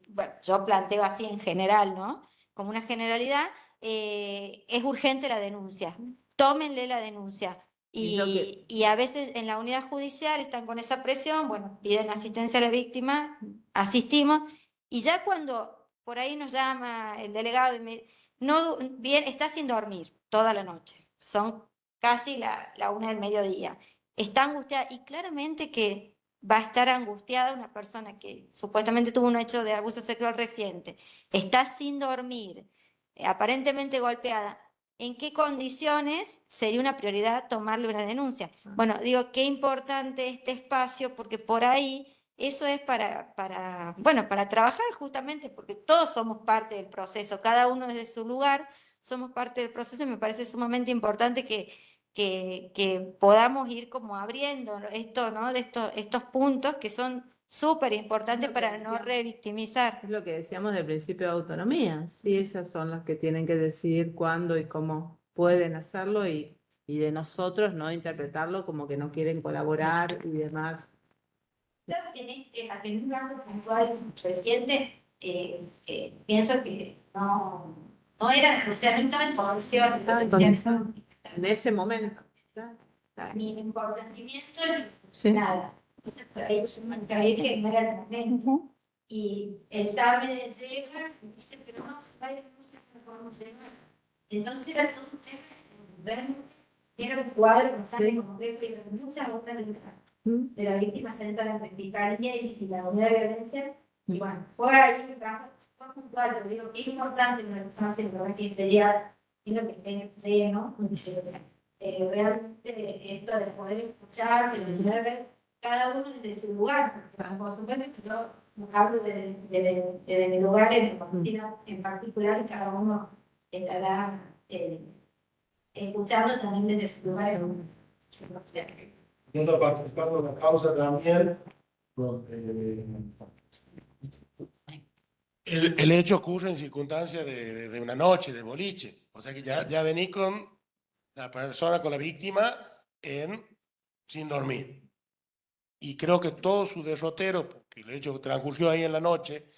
bueno, yo planteo así en general, ¿no? Como una generalidad, es urgente la denuncia. Tómenle la denuncia. Y a veces en la unidad judicial están con esa presión, bueno, piden asistencia a la víctima, asistimos, y ya cuando por ahí nos llama el delegado y no, bien, está sin dormir toda la noche, son casi la 1 del mediodía, está angustiada, y claramente que va a estar angustiada una persona que supuestamente tuvo un hecho de abuso sexual reciente, está sin dormir, aparentemente golpeada. ¿En qué condiciones sería una prioridad tomarle una denuncia? Bueno, digo, qué importante este espacio, porque por ahí eso es bueno, para trabajar justamente, porque todos somos parte del proceso, cada uno desde su lugar somos parte del proceso, y me parece sumamente importante que podamos ir como abriendo esto, ¿no? De estos puntos que son súper importantes para no revictimizar.
Es lo que decíamos del principio de autonomía. Sí, ellas son las que tienen que decidir cuándo y cómo pueden hacerlo y de nosotros no interpretarlo como que no quieren colaborar y demás.
En un caso puntual reciente, pienso que no era, o sea, no estaba en condición,
En ese momento.
ni en consentimiento,
Sí.
ni nada. Entonces, por ahí yo me caí que no era el momento. Y el examen llega y dice, pero no se va a denunciar por un tema. Entonces era todo un tema, realmente era un cuadro bastante complejo y de muchas otras de la víctima sentada en Fiscalía y la unidad de violencia. Y bueno, fue ahí mi caso, fue puntual, pero digo, qué importante una infancia, que sería, es lo que tengo, ¿no? Realmente esto de poder escuchar, de poder ver cada uno desde su lugar. Por supuesto, yo hablo desde mi lugar en Argentina en particular, y cada uno estará escuchando también desde su lugar.
Yendo a participar de la causa también, el hecho ocurre en circunstancias de una noche, de boliche. O sea que ya vení con la persona, con la víctima, en sin dormir. Y creo que todo su derrotero, porque el hecho que transcurrió ahí en la noche,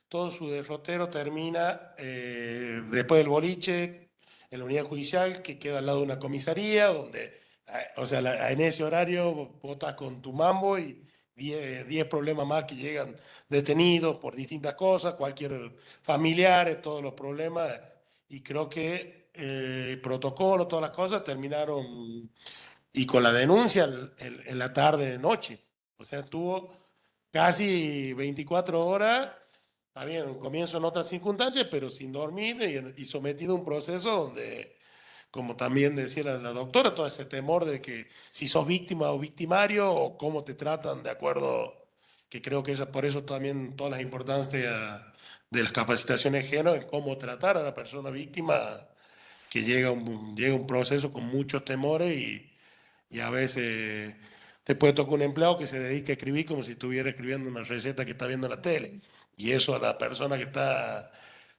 todo su derrotero termina después del boliche, en la unidad judicial que queda al lado de una comisaría, donde, o sea, en ese horario vos estás con tu mambo y 10 problemas más que llegan detenidos por distintas cosas, cualquier familiares, todos los problemas. Y creo que el protocolo, todas las cosas terminaron y con la denuncia en la tarde, noche. O sea, estuvo casi 24 horas, está bien, un comienzo en otras circunstancias, pero sin dormir y sometido a un proceso donde, como también decía la doctora, todo ese temor de que si sos víctima o victimario o cómo te tratan de acuerdo, que creo que por eso también todas las importancias de las capacitaciones de género en cómo tratar a la persona víctima que llega un proceso con muchos temores y a veces te puede tocar un empleado que se dedica a escribir como si estuviera escribiendo una receta que está viendo en la tele. Y eso a la persona que está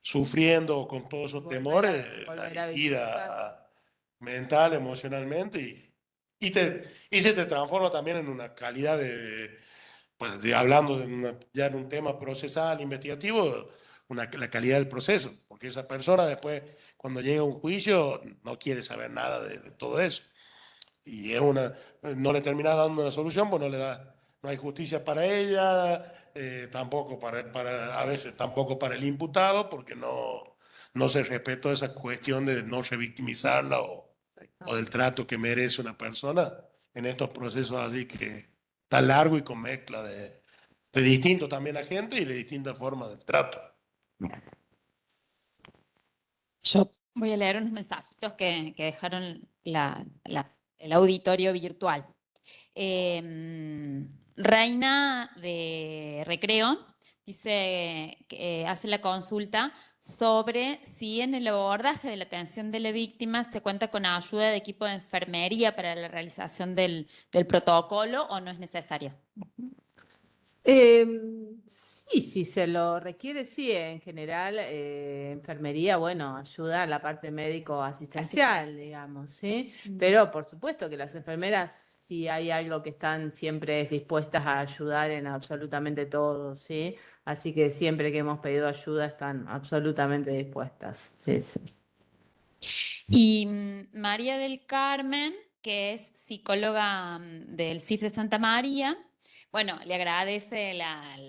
sufriendo con todos esos temores, la
Volver a victimizar.
liquida mental, emocionalmente y se te transforma también en una calidad pues, hablando ya en un tema procesal, investigativo, la calidad del proceso, porque esa persona después, cuando llega a un juicio, no quiere saber nada de todo eso. Y no le termina dando una solución, pues no hay justicia para ella, tampoco a veces tampoco para el imputado, porque no se respetó esa cuestión de no revictimizarla o del trato que merece una persona en estos procesos así que tan largo y con mezcla de distinto también agente y de distintas formas de trato.
Yo voy a leer unos mensajitos que dejaron el auditorio virtual. Reina de Recreo dice que hace la consulta sobre si en el abordaje de la atención de la víctima se cuenta con ayuda de equipo de enfermería para la realización del protocolo o no es necesario.
Sí, si se lo requiere, sí, en general, enfermería, bueno, ayuda a la parte médico-asistencial, digamos, ¿sí? Pero por supuesto que las enfermeras, si hay algo que están siempre dispuestas a ayudar en absolutamente todo, ¿sí? Así que siempre que hemos pedido ayuda están absolutamente dispuestas, sí, sí.
Y María del Carmen, que es psicóloga del CIF de Santa María, bueno, le agradece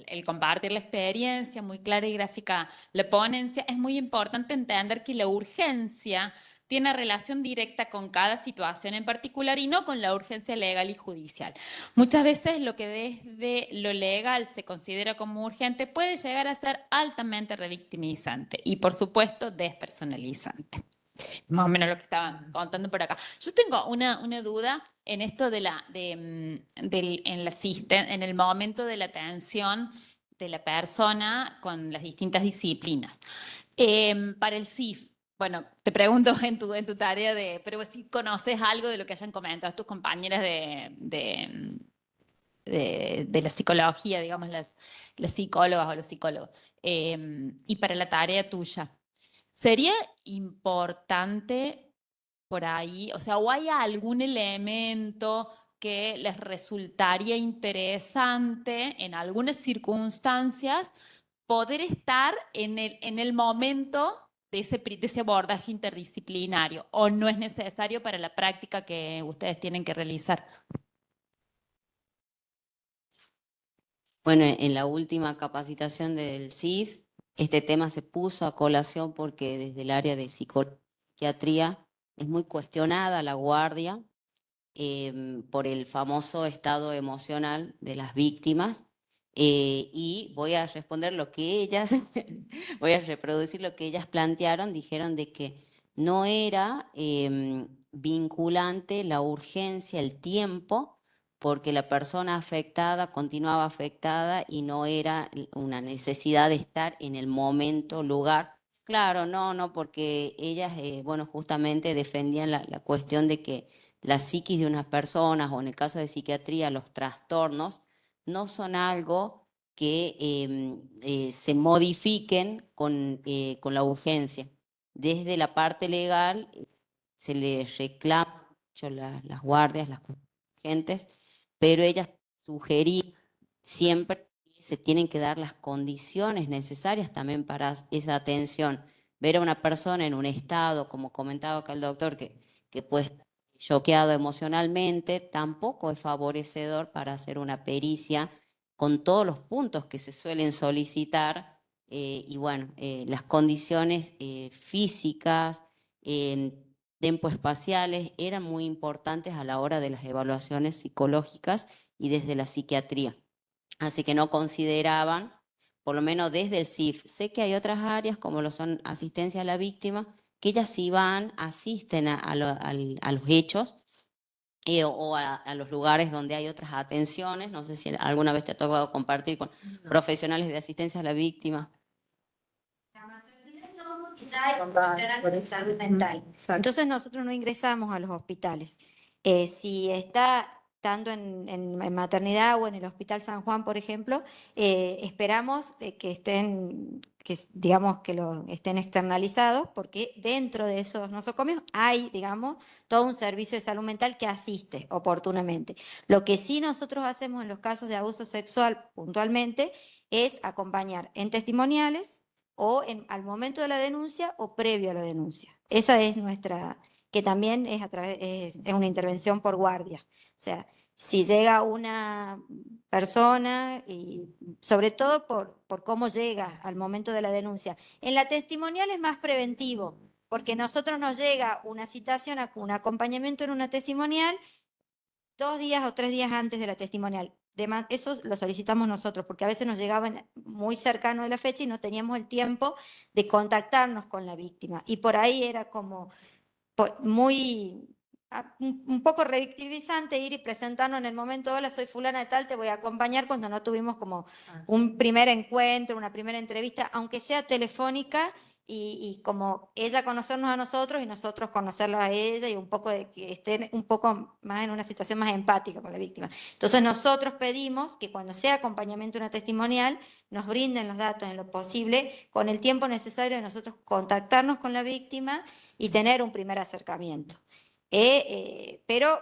el compartir la experiencia, muy clara y gráfica la ponencia. Es muy importante entender que la urgencia tiene relación directa con cada situación en particular y no con la urgencia legal y judicial. Muchas veces lo que desde lo legal se considera como urgente puede llegar a ser altamente revictimizante y, por supuesto, despersonalizante. Más o menos lo que estaban contando por acá. Yo tengo una duda en esto en el momento de la atención de la persona con las distintas disciplinas. Para el CIF, bueno, te pregunto en tu tarea pero si conoces algo de lo que hayan comentado tus compañeras de la psicología, digamos, las psicólogas o los psicólogos, y para la tarea tuya. ¿Sería importante por ahí, o sea, o hay algún elemento que les resultaría interesante en algunas circunstancias poder estar en el momento de ese abordaje interdisciplinario o no es necesario para la práctica que ustedes tienen que realizar?
Bueno, en la última capacitación del CIF, este tema se puso a colación porque desde el área de psiquiatría es muy cuestionada la guardia por el famoso estado emocional de las víctimas. Y voy a responder lo que ellas, voy a reproducir lo que ellas plantearon, dijeron de que no era vinculante la urgencia, el tiempo, porque la persona afectada continuaba afectada y no era una necesidad de estar en el momento, lugar. Claro, no, porque ellas, bueno, justamente defendían la cuestión de que la psiquis de unas personas, o en el caso de psiquiatría, los trastornos, no son algo que se modifiquen con la urgencia. Desde la parte legal se les reclama mucho las guardias, las urgentes, pero ella sugería siempre que se tienen que dar las condiciones necesarias también para esa atención. Ver a una persona en un estado, como comentaba acá el doctor, que puede estar choqueado emocionalmente, tampoco es favorecedor para hacer una pericia con todos los puntos que se suelen solicitar y bueno, las condiciones físicas, tempoespaciales eran muy importantes a la hora de las evaluaciones psicológicas y desde la psiquiatría. Así que no consideraban, por lo menos desde el CIF. Sé que hay otras áreas como lo son asistencia a la víctima, que ellas sí van, asisten a los hechos o a los lugares donde hay otras atenciones. No sé si alguna vez te ha tocado compartir con profesionales de asistencia a la víctima.
La maternidad no, porque ya hay profesionales de salud mental. Entonces nosotros no ingresamos a los hospitales. Si está estando en maternidad o en el Hospital San Juan, por ejemplo, esperamos que estén, digamos, que lo estén externalizados, porque dentro de esos nosocomios hay, digamos, todo un servicio de salud mental que asiste oportunamente. Lo que sí nosotros hacemos en los casos de abuso sexual puntualmente es acompañar en testimoniales o al momento de la denuncia o previo a la denuncia. Esa es nuestra, que también es es una intervención por guardia. O sea, si llega una persona y sobre todo por cómo llega al momento de la denuncia. En la testimonial es más preventivo, porque nosotros nos llega una citación, un acompañamiento en una testimonial 2 días o 3 días antes de la testimonial. Eso lo solicitamos nosotros, porque a veces nos llegaban muy cercano de la fecha y no teníamos el tiempo de contactarnos con la víctima. Y por ahí era como muy, un poco revictimizante ir y presentarnos en el momento, hola, soy fulana de tal, te voy a acompañar, cuando no tuvimos como un primer encuentro, una primera entrevista, aunque sea telefónica, y como ella conocernos a nosotros y nosotros conocerla a ella, y un poco de que estén un poco más en una situación más empática con la víctima. Entonces nosotros pedimos que cuando sea acompañamiento una testimonial, nos brinden los datos en lo posible, con el tiempo necesario de nosotros contactarnos con la víctima y tener un primer acercamiento. Pero,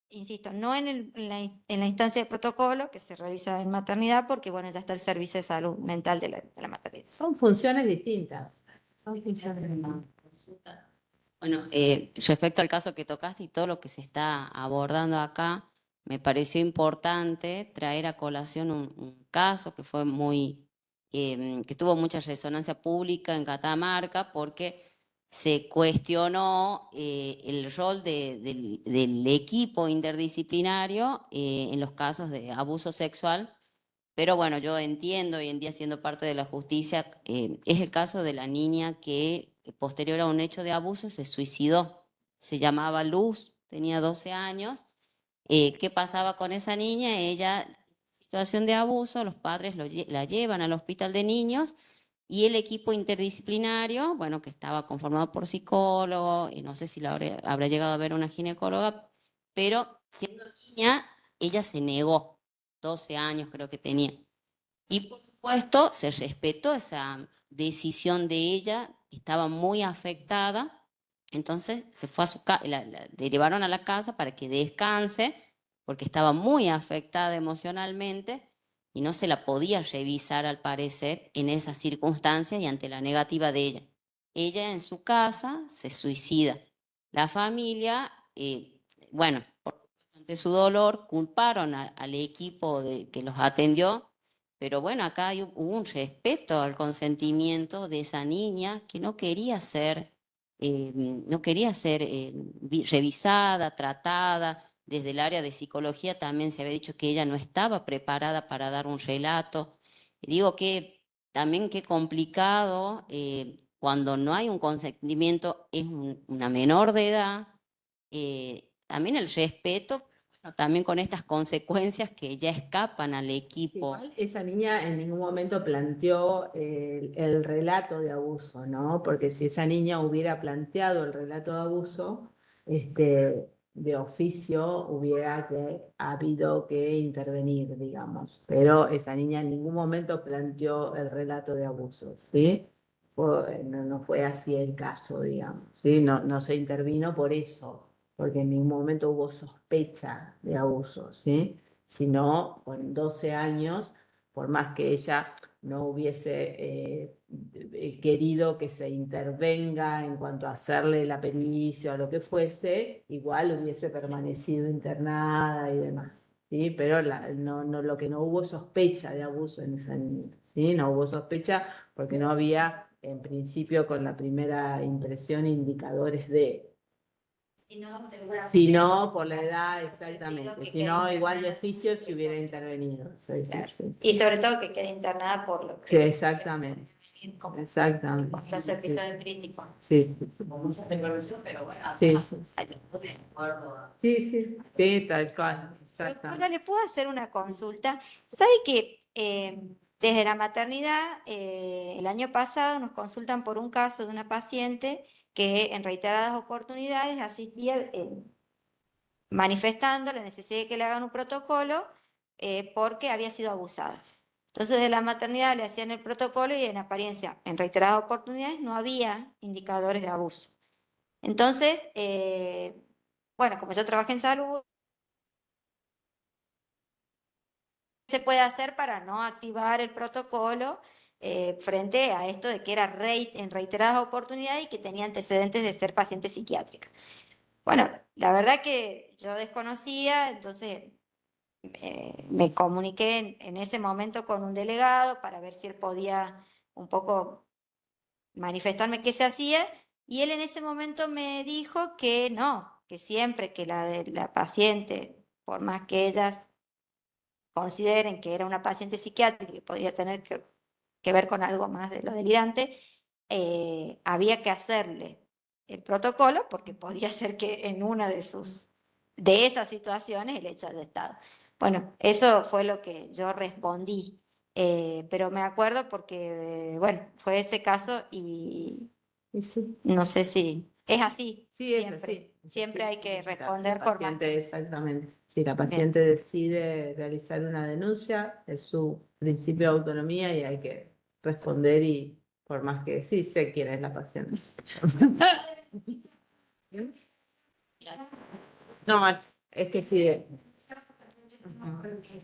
insisto, no en la instancia de protocolo que se realiza en maternidad, porque bueno, ya está el servicio de salud mental de la maternidad.
Son funciones distintas. Son funciones distintas.
Bueno, respecto al caso que tocaste y todo lo que se está abordando acá, me pareció importante traer a colación un caso que fue que tuvo mucha resonancia pública en Catamarca, porque se cuestionó el rol del equipo interdisciplinario en los casos de abuso sexual. Pero bueno, yo entiendo hoy en día, siendo parte de la justicia, es el caso de la niña que posterior a un hecho de abuso se suicidó. Se llamaba Luz, tenía 12 años. ¿Qué pasaba con esa niña? Ella, en situación de abuso, los padres la llevan al hospital de niños y el equipo interdisciplinario, bueno, que estaba conformado por psicólogos, y no sé si habrá llegado a ver una ginecóloga, pero siendo niña, ella se negó. 12 años creo que tenía. Y por supuesto se respetó esa decisión de ella, estaba muy afectada, entonces se fue a la derivaron a la casa para que descanse, porque estaba muy afectada emocionalmente y no se la podía revisar al parecer en esas circunstancias y ante la negativa de ella. Ella en su casa se suicida. La familia, bueno, ante su dolor, culparon al equipo que los atendió, pero bueno, acá hubo un respeto al consentimiento de esa niña que no quería ser revisada, tratada. Desde el área de psicología también se había dicho que ella no estaba preparada para dar un relato. Digo que también qué complicado cuando no hay un consentimiento, es una menor de edad. También el respeto, bueno, también con estas consecuencias que ya escapan al
Sí,
equipo.
igual esa niña en ningún momento planteó el relato de abuso, ¿no? Porque si esa niña hubiera planteado el relato de abuso, de oficio hubiera habido que intervenir, digamos. Pero esa niña en ningún momento planteó el relato de abuso, ¿sí? No fue así el caso, digamos, ¿sí? No se intervino por eso. porque en ningún momento hubo sospecha de abuso, ¿sí? Sino con 12 años, por más que ella no hubiese querido que se intervenga en cuanto a hacerle la pericia o lo que fuese, igual hubiese permanecido internada y demás, ¿sí? Pero lo que no hubo sospecha de abuso en esa niña, ¿sí? No hubo sospecha porque no había, en principio, con la primera impresión, indicadores de... Si no, por la edad, exactamente. Si no, igual de oficio se hubiera intervenido. Sí,
Claro.
sí, sí.
Y sobre todo que quede internada por lo
Sí,
que
exactamente.
como
Exactamente.
contra su episodio crítico.
Sí, sí, sí.
pero bueno,
Sí, sí.
de acuerdo a...
Sí, sí, sí, tal cual.
Doctora,
Exactamente.
¿le puedo hacer una consulta? ¿Sabe que desde la maternidad, el año pasado nos consultan por un caso de una paciente que en reiteradas oportunidades asistía manifestando la necesidad de que le hagan un protocolo porque había sido abusada? Entonces, de la maternidad le hacían el protocolo y en apariencia, en reiteradas oportunidades, no había indicadores de abuso. Entonces, bueno, como yo trabajé en salud, se puede hacer para no activar el protocolo frente a esto de que era en reiteradas oportunidades y que tenía antecedentes de ser paciente psiquiátrica? Bueno, la verdad que yo desconocía, entonces me comuniqué en ese momento con un delegado para ver si él podía un poco manifestarme qué se hacía, y él en ese momento me dijo que no, que siempre que la paciente, por más que ellas consideren que era una paciente psiquiátrica y podía tener que ver con algo más de lo delirante, había que hacerle el protocolo porque podía ser que en una de esas situaciones el hecho haya estado. Bueno, eso fue lo que yo respondí, pero me acuerdo porque, bueno, fue ese caso y
Sí, sí.
no sé si es así,
Sí, es
siempre.
así.
Siempre hay que
La
responder por más.
paciente, exactamente. Si la
Bien.
paciente decide realizar una denuncia, es su principio de autonomía y hay que responder y por más que sí sé quién es la paciente. No, es que sí.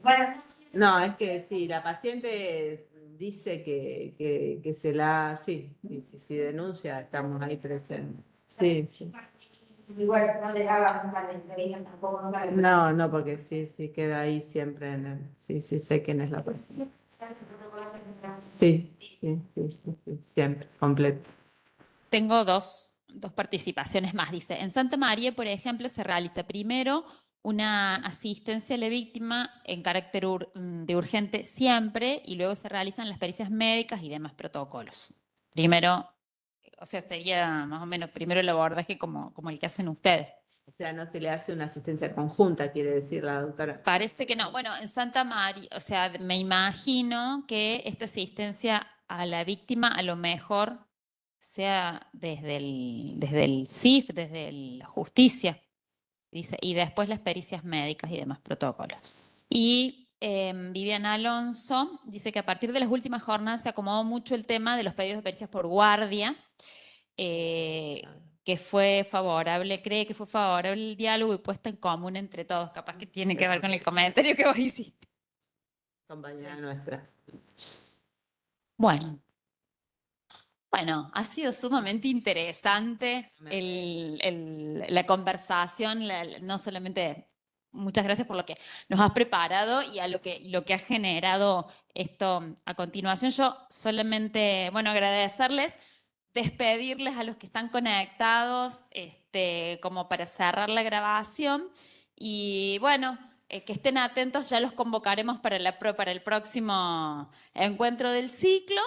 Bueno,
No, es que sí, la paciente dice que se la... Sí, si denuncia, estamos ahí presentes. Sí, sí.
igual no le daba nunca la entrevista tampoco, nunca le-
No, no, porque sí, sí, queda ahí siempre en el... Sí, sí, sé quién es la persona. Sí, sí, sí, sí, sí, siempre, completo.
Tengo dos participaciones más. Dice, en Santa María, por ejemplo, se realiza primero una asistencia a la víctima en carácter de urgente siempre y luego se realizan las pericias médicas y demás protocolos. Primero, o sea, sería más o menos primero el abordaje como el que hacen ustedes.
O sea, no se le hace una asistencia conjunta, quiere decir la doctora.
Parece que no. Bueno, en Santa María, o sea, me imagino que esta asistencia a la víctima a lo mejor sea desde el CIF, desde la justicia, dice, y después las pericias médicas y demás protocolos. Y Viviana Alonso dice que a partir de las últimas jornadas se acomodó mucho el tema de los pedidos de pericias por guardia, que fue favorable, cree que fue favorable el diálogo y puesta en común entre todos. Capaz que tiene que ver con el comentario que vos hiciste.
Compañera nuestra.
Bueno, ha sido sumamente interesante la conversación, no solamente muchas gracias por lo que nos has preparado y a lo que ha generado esto a continuación. Yo solamente, agradecerles, despedirles a los que están conectados, como para cerrar la grabación y bueno, que estén atentos, ya los convocaremos para el próximo encuentro del ciclo.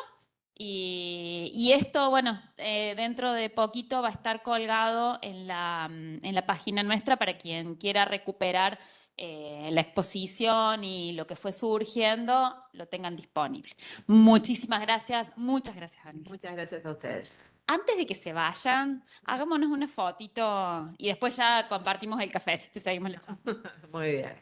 Y esto, dentro de poquito va a estar colgado en la página nuestra para quien quiera recuperar la exposición y lo que fue surgiendo, lo tengan disponible. Muchísimas gracias, muchas gracias, Ani.
Muchas gracias a ustedes.
Antes de que se vayan, hagámonos una fotito y después ya compartimos el café, si seguimos la charla.
Muy bien.